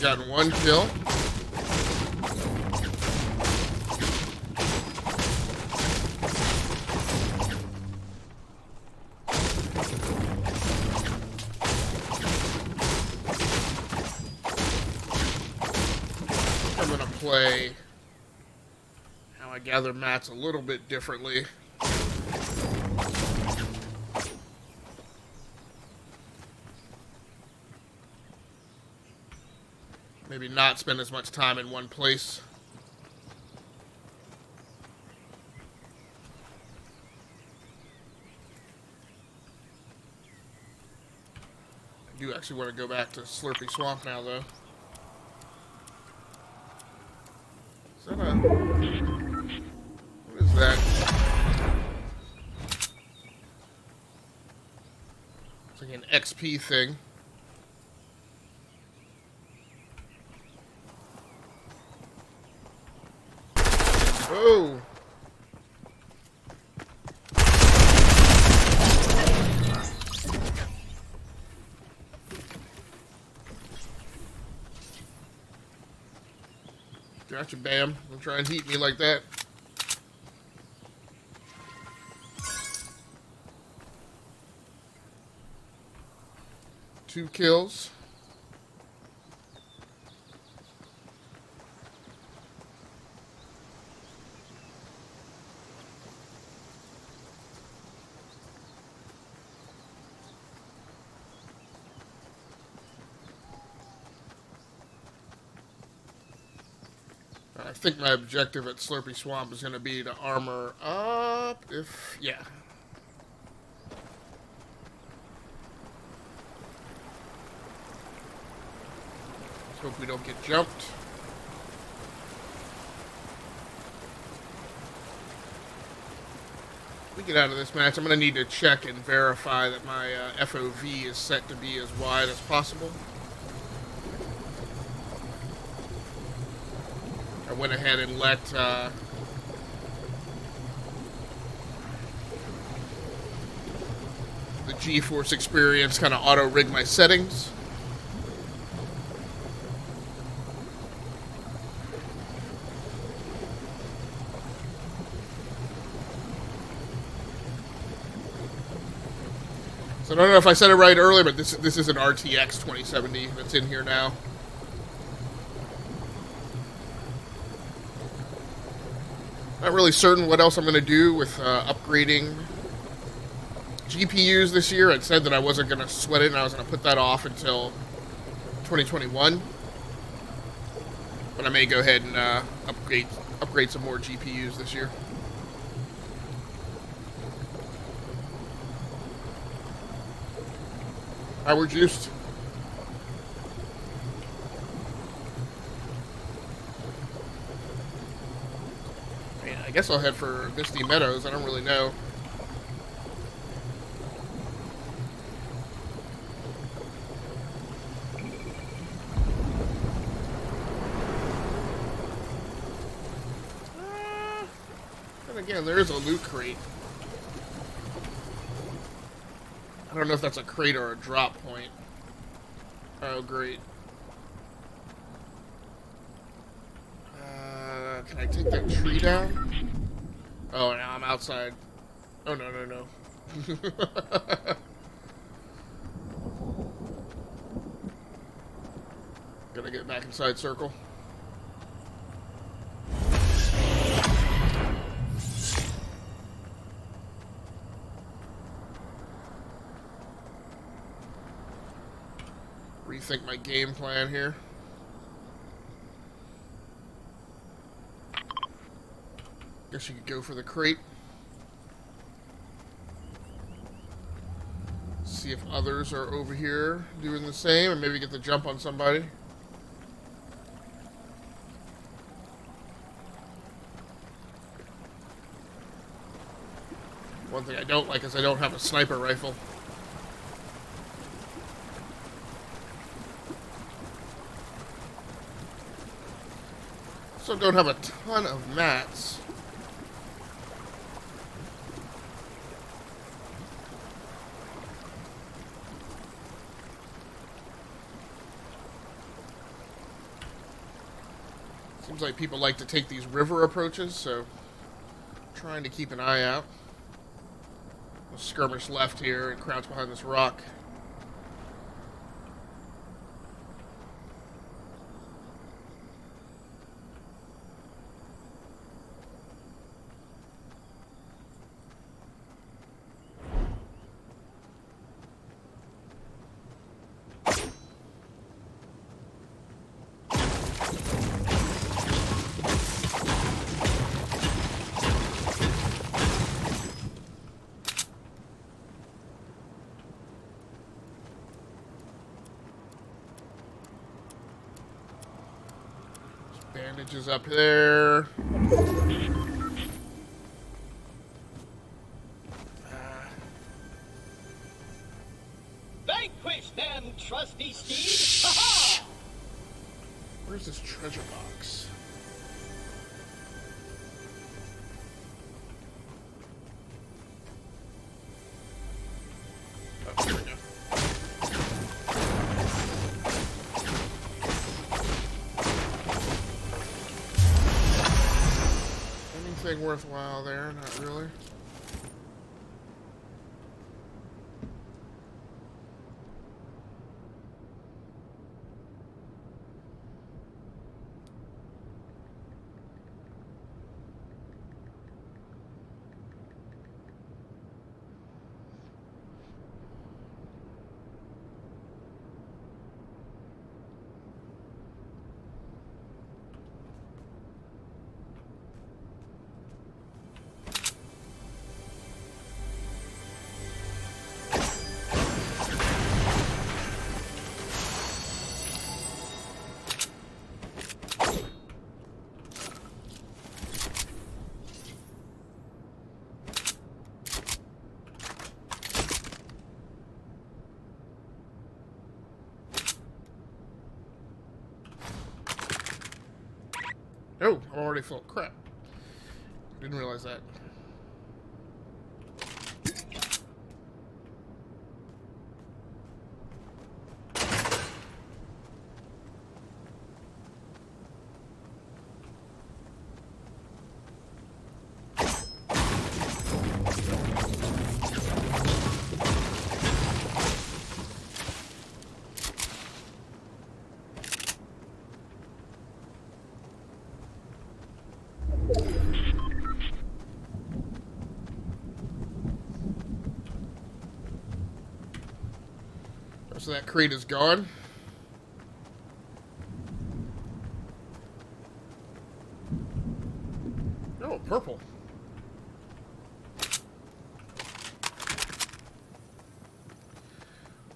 B: Gotten one kill. I'm gonna play how I gather mats a little bit differently. Maybe not spend as much time in one place. I do actually want to go back to Slurpy Swamp now, though. Is that a... What is that? It's like an XP thing. Oh! Gotcha, Bam. Don't try and heat me like that. Two kills. I think my objective at Slurpy Swamp is going to be to armor up, yeah. Let's hope we don't get jumped. If we get out of this match, I'm going to need to check and verify that my FOV is set to be as wide as possible. I went ahead and let the GeForce Experience kind of auto-rig my settings. I don't know if I said it right earlier, but this is an RTX 2070 that's in here now. Not really certain what else I'm going to do with upgrading GPUs this year. It said that I wasn't going to sweat it and I was going to put that off until 2021. But I may go ahead and upgrade some more GPUs this year. Alright, we're juiced. Man, I guess I'll head for Misty Meadows. I don't really know. And again, there is a loot crate. I don't know if that's a crate or a drop point. Oh, great. Can I take that tree down? Oh, now I'm outside. Oh, no, no, no. Gotta get back inside circle. Rethink my game plan here. Guess you could go for the crate. See if others are over here doing the same, and maybe get the jump on somebody. One thing I don't like is I don't have a sniper rifle. Also don't have a ton of mats. Seems like people like to take these river approaches, so I'm trying to keep an eye out. I'll skirmish left here and crouch behind this rock. Bandages up there.
D: Vanquish them, trusty steed! Ha-ha!
B: Where's this treasure box? Oh, here we go. Anything worthwhile there? Not really. Oh, I'm already full. Crap. Didn't realize that. So that crate is gone. Oh, purple.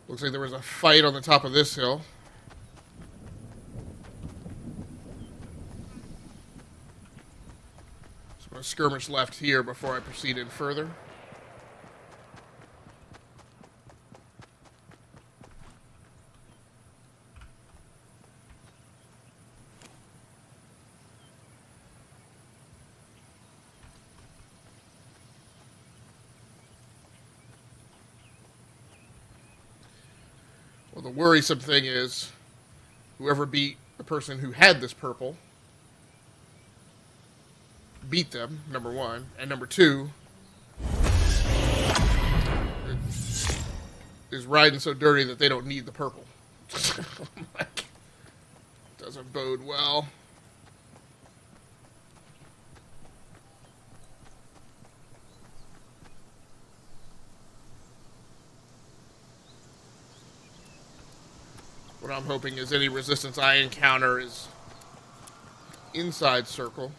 B: Looks like there was a fight on the top of this hill. So a skirmish left here before I proceed in further. Well, the worrisome thing is, whoever beat the person who had this purple beat them, number one. And number two, is riding so dirty that they don't need the purple. Like, doesn't bode well. What I'm hoping is any resistance I encounter is inside circle.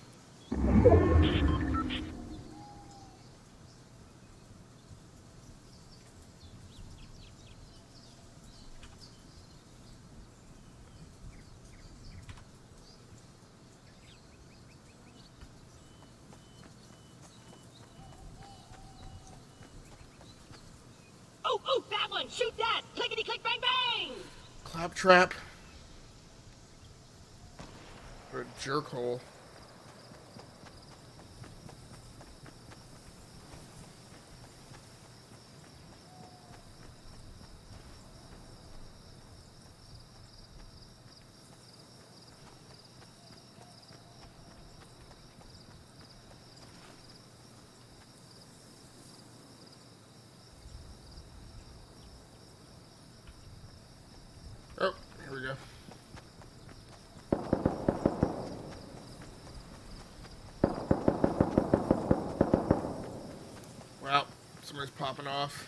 D: Oh, that one! Shoot that! Clickety click bang bang!
B: Claptrap. Or a jerk hole. Oh, here we go. Wow, somebody's popping off.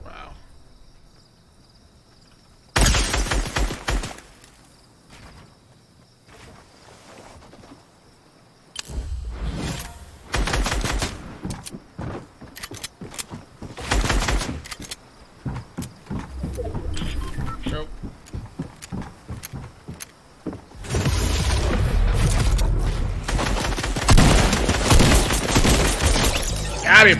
B: Wow. Nope. Got him.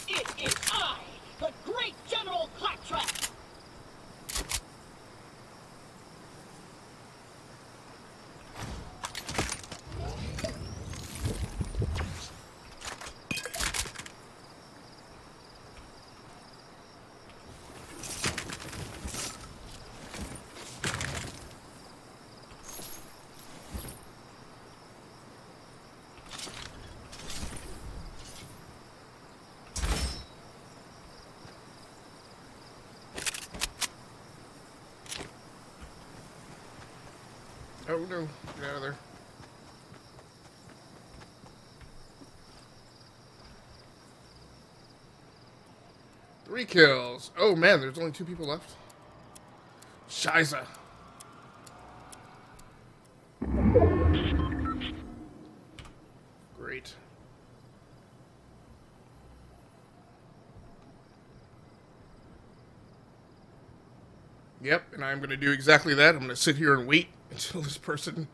D: It is I, the great General Claptrap!
B: Oh no, get out of there. Three kills. Oh man, there's only 2 people left. Shiza. Great. Yep, and I'm going to do exactly that. I'm going to sit here and wait until this person...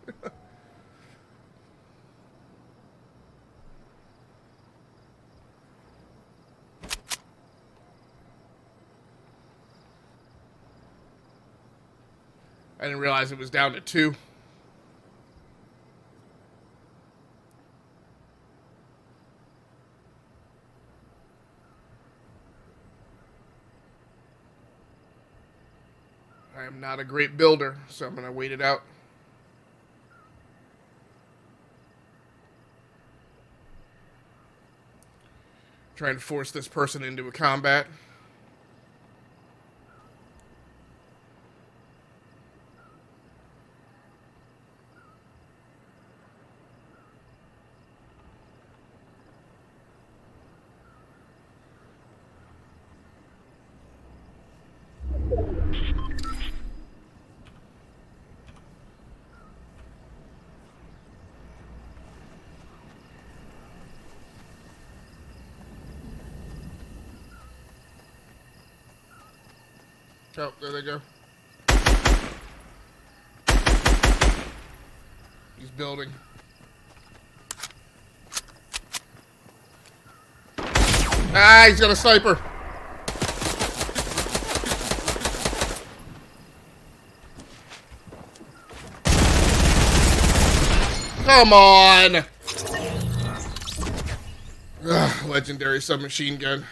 B: I didn't realize it was down to 2. I am not a great builder, so I'm going to wait it out. Trying to force this person into a combat. Oh, there they go. He's building. Ah, he's got a sniper. Come on. Ugh, legendary submachine gun.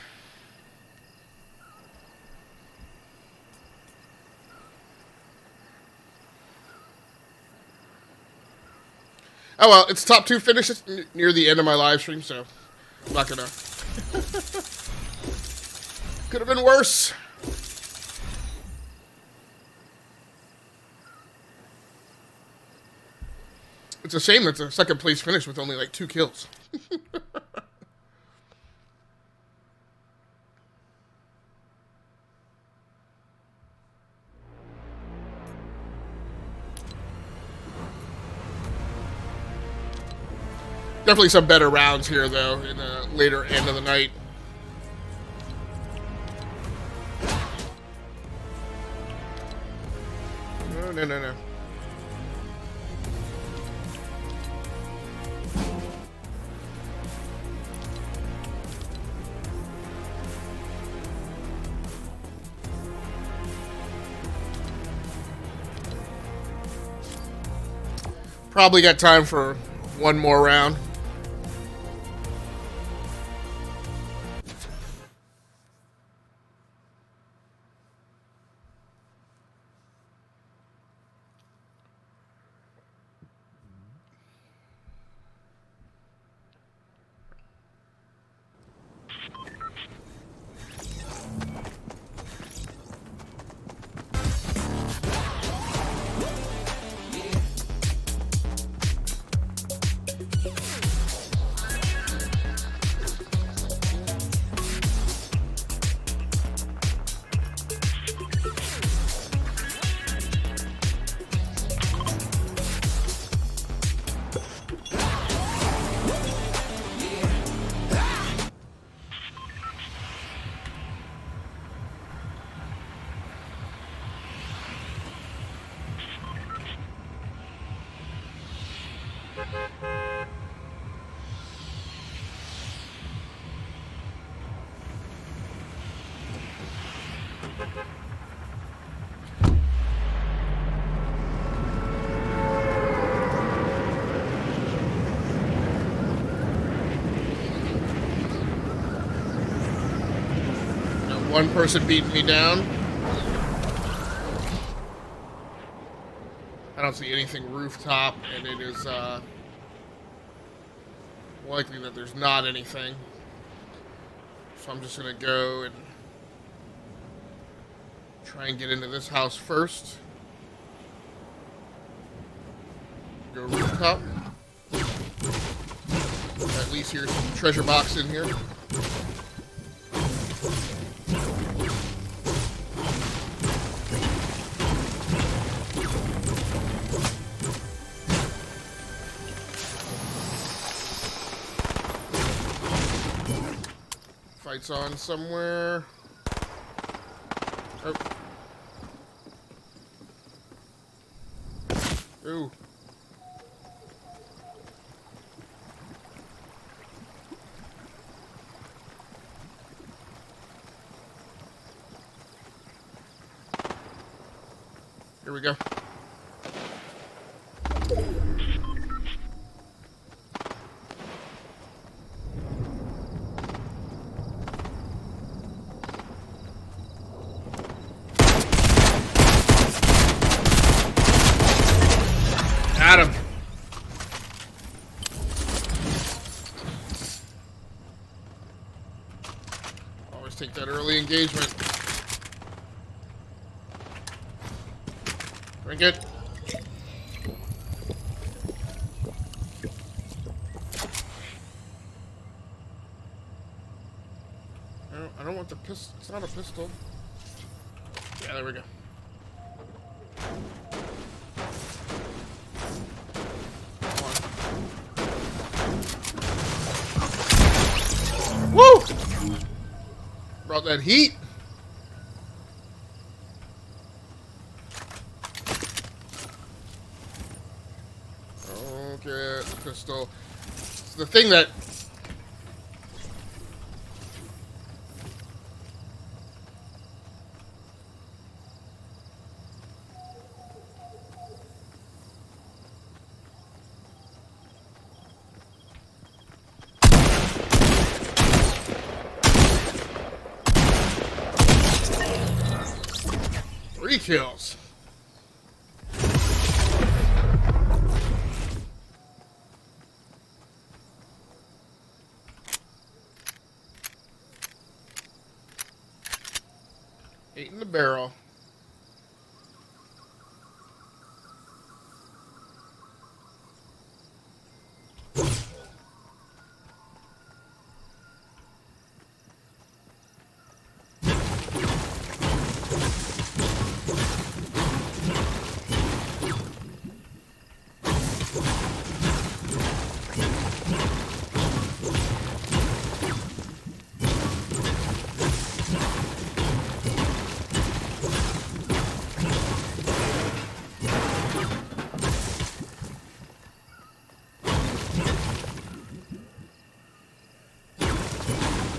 B: Oh well, it's top 2 finishes near the end of my live stream, so I'm not gonna. Could have been worse. It's a shame that's a second place finish with only like 2 kills. Definitely some better rounds here, though, in the later end of the night. No. Probably got time for one more round. One person beating me down. I don't see anything rooftop, and it is likely that there's not anything. So I'm just gonna go and try and get into this house first. Go rooftop. At least here's some treasure box in here. Fight's on somewhere. Oh. Ooh. Here we go. Got him. Let's take that early engagement. Drink it. I don't want the pistol. It's not a pistol. Yeah, there we go. Woo! Brought that heat. Okay, pistol. It's the thing that... Three kills. Eight in the barrel.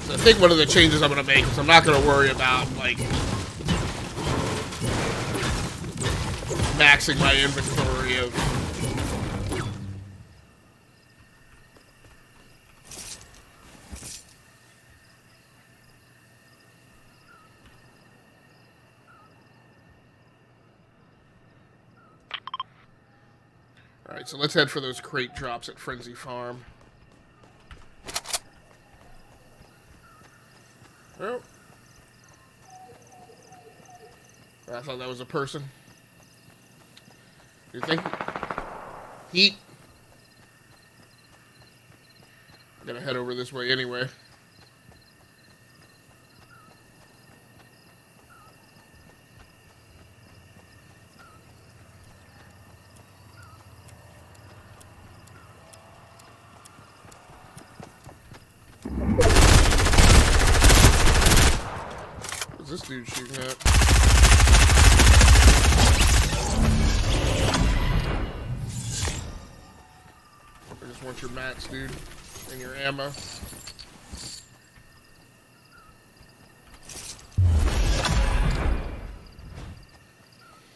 B: I think one of the changes I'm going to make is I'm not going to worry about, like, maxing my inventory of... Alright, so let's head for those crate drops at Frenzy Farm. Oh. I thought that was a person. You think? Heat. I'm gonna head over this way anyway. What's this dude shooting at? I just want your mats, dude, and your ammo.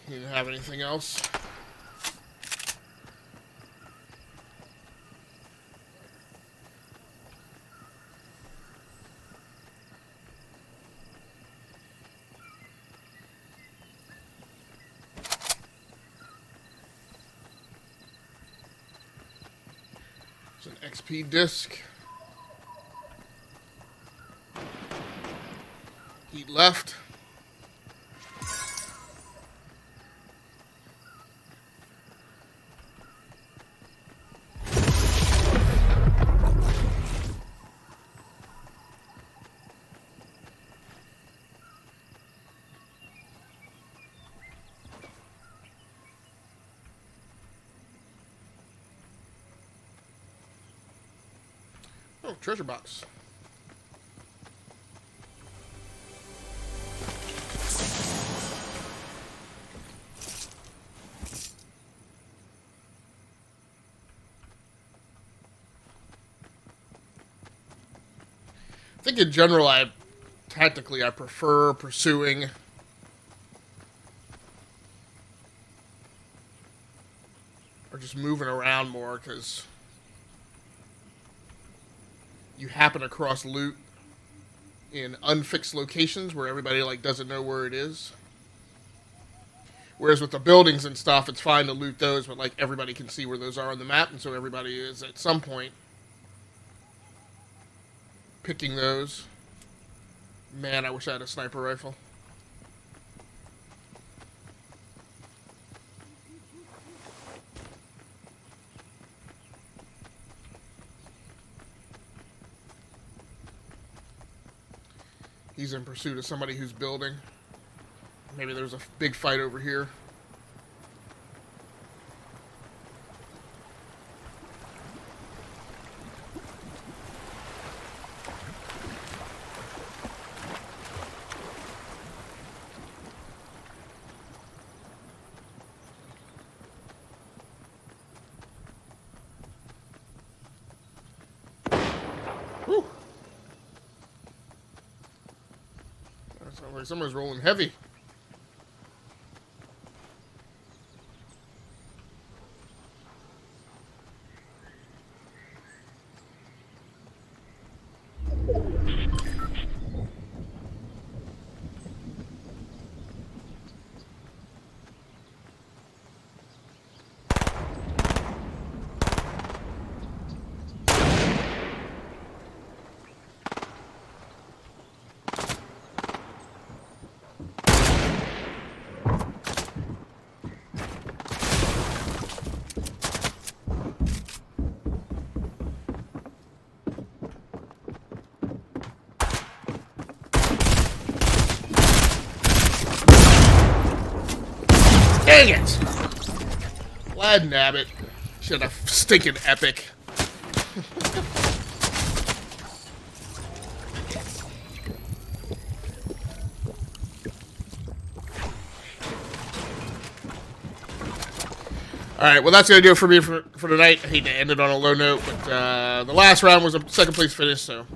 B: You didn't have anything else? It's an XP disc. Heat left. Oh, treasure box. I think in general, tactically, I prefer pursuing or just moving around more, because you happen across loot in unfixed locations where everybody like doesn't know where it is. Whereas with the buildings and stuff, it's fine to loot those, but like everybody can see where those are on the map, and so everybody is at some point picking those. Man, I wish I had a sniper rifle. He's in pursuit of somebody who's building. Maybe there's a big fight over here. Whew. That sounds like someone's rolling heavy. Dang it! Glad nabbit. Should have stinking epic. Alright, well that's going to do it for me for tonight. I hate to end it on a low note, but the last round was a second place finish, so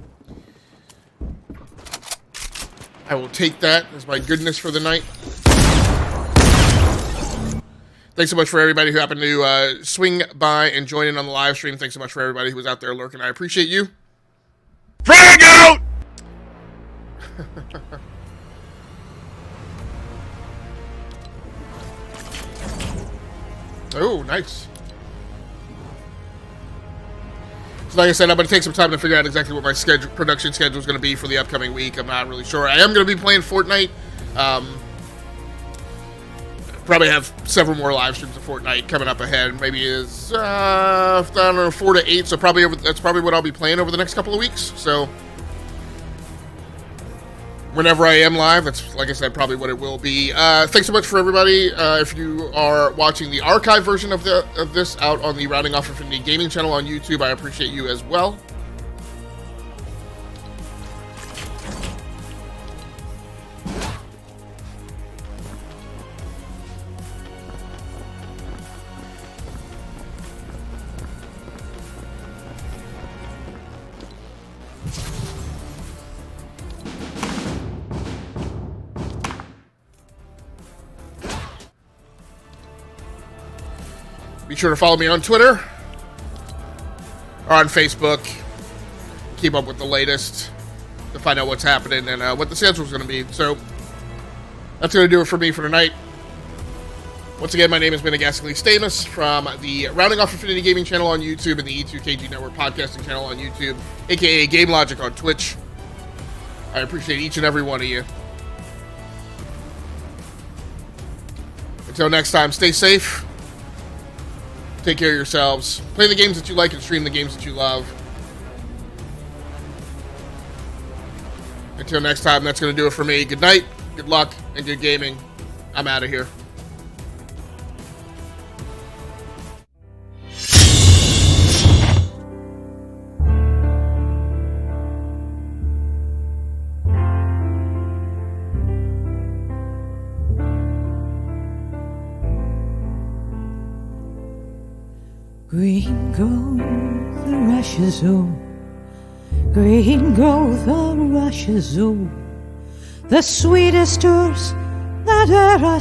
B: I will take that as my goodness for the night. Thanks so much for everybody who happened to swing by and join in on the live stream. Thanks so much for everybody who was out there lurking. I appreciate you.
C: Frag out!
B: Oh, nice. So like I said, I'm going to take some time to figure out exactly what my production schedule is going to be for the upcoming week. I'm not really sure. I am going to be playing Fortnite. Probably have several more live streams of Fortnite coming up ahead. Maybe is I don't know, 4 to 8. So that's probably what I'll be playing over the next couple of weeks. So whenever I am live, that's, like I said, probably what it will be. Thanks so much for everybody. If you are watching the archive version of this out on the Rounding Off Infinity Gaming channel on YouTube, I appreciate you as well. Be sure to follow me on Twitter or on Facebook. Keep up with the latest to find out what's happening and what the schedule is going to be. So that's going to do it for me for tonight. Once again, my name has been Ghastly Stamus from the Rounding Off Infinity Gaming channel on YouTube and the E2KG Network podcasting channel on YouTube, aka Game Logic on Twitch. I appreciate each and every one of you. Until next time, stay safe. Take care of yourselves. Play the games that you like and stream the games that you love. Until next time, that's going to do it for me. Good night, good luck, and good gaming. I'm out of here.
A: Green grow the rushes, oh, green grow the rushes, oh, the sweetest hours that e'er are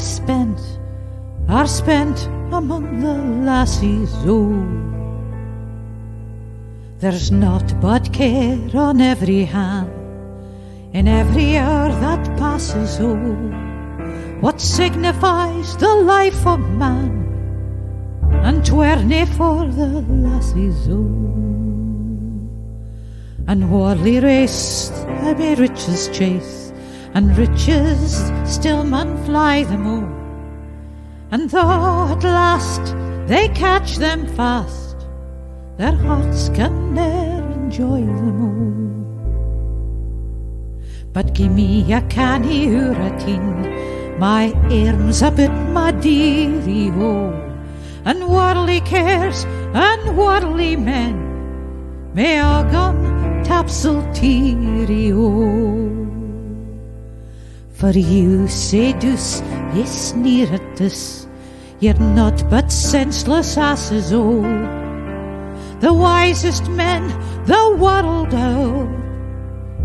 A: spent among the lassies, oh. There's naught but care on every hand, in every hour that passes, oh. What signifies the life of man? And 'twere for the lassies, oh. And warly race I may riches chase, and riches still man fly them all. And though at last they catch them fast, their hearts can ne'er enjoy them all. But gimme a canny huratin, my arms about my dearie ho, and worldly cares and worldly men may all gone tapsel teary o. For you say dus, ye sneer at us, you're not but senseless asses o. The wisest men the world o'er,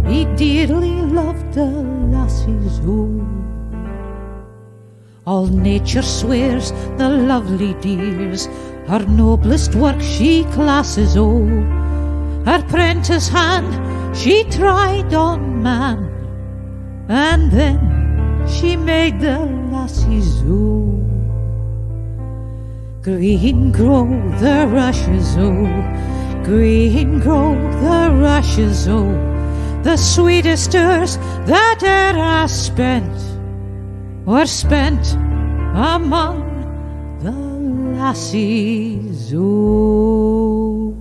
A: he dearly loved the lassies o. All nature swears the lovely dears, her noblest work she classes o. Her prentice hand she tried on man, and then she made the lassies o. Green grow the rushes o, green grow the rushes o, the sweetest years that e'er I spent were spent among the lassies o.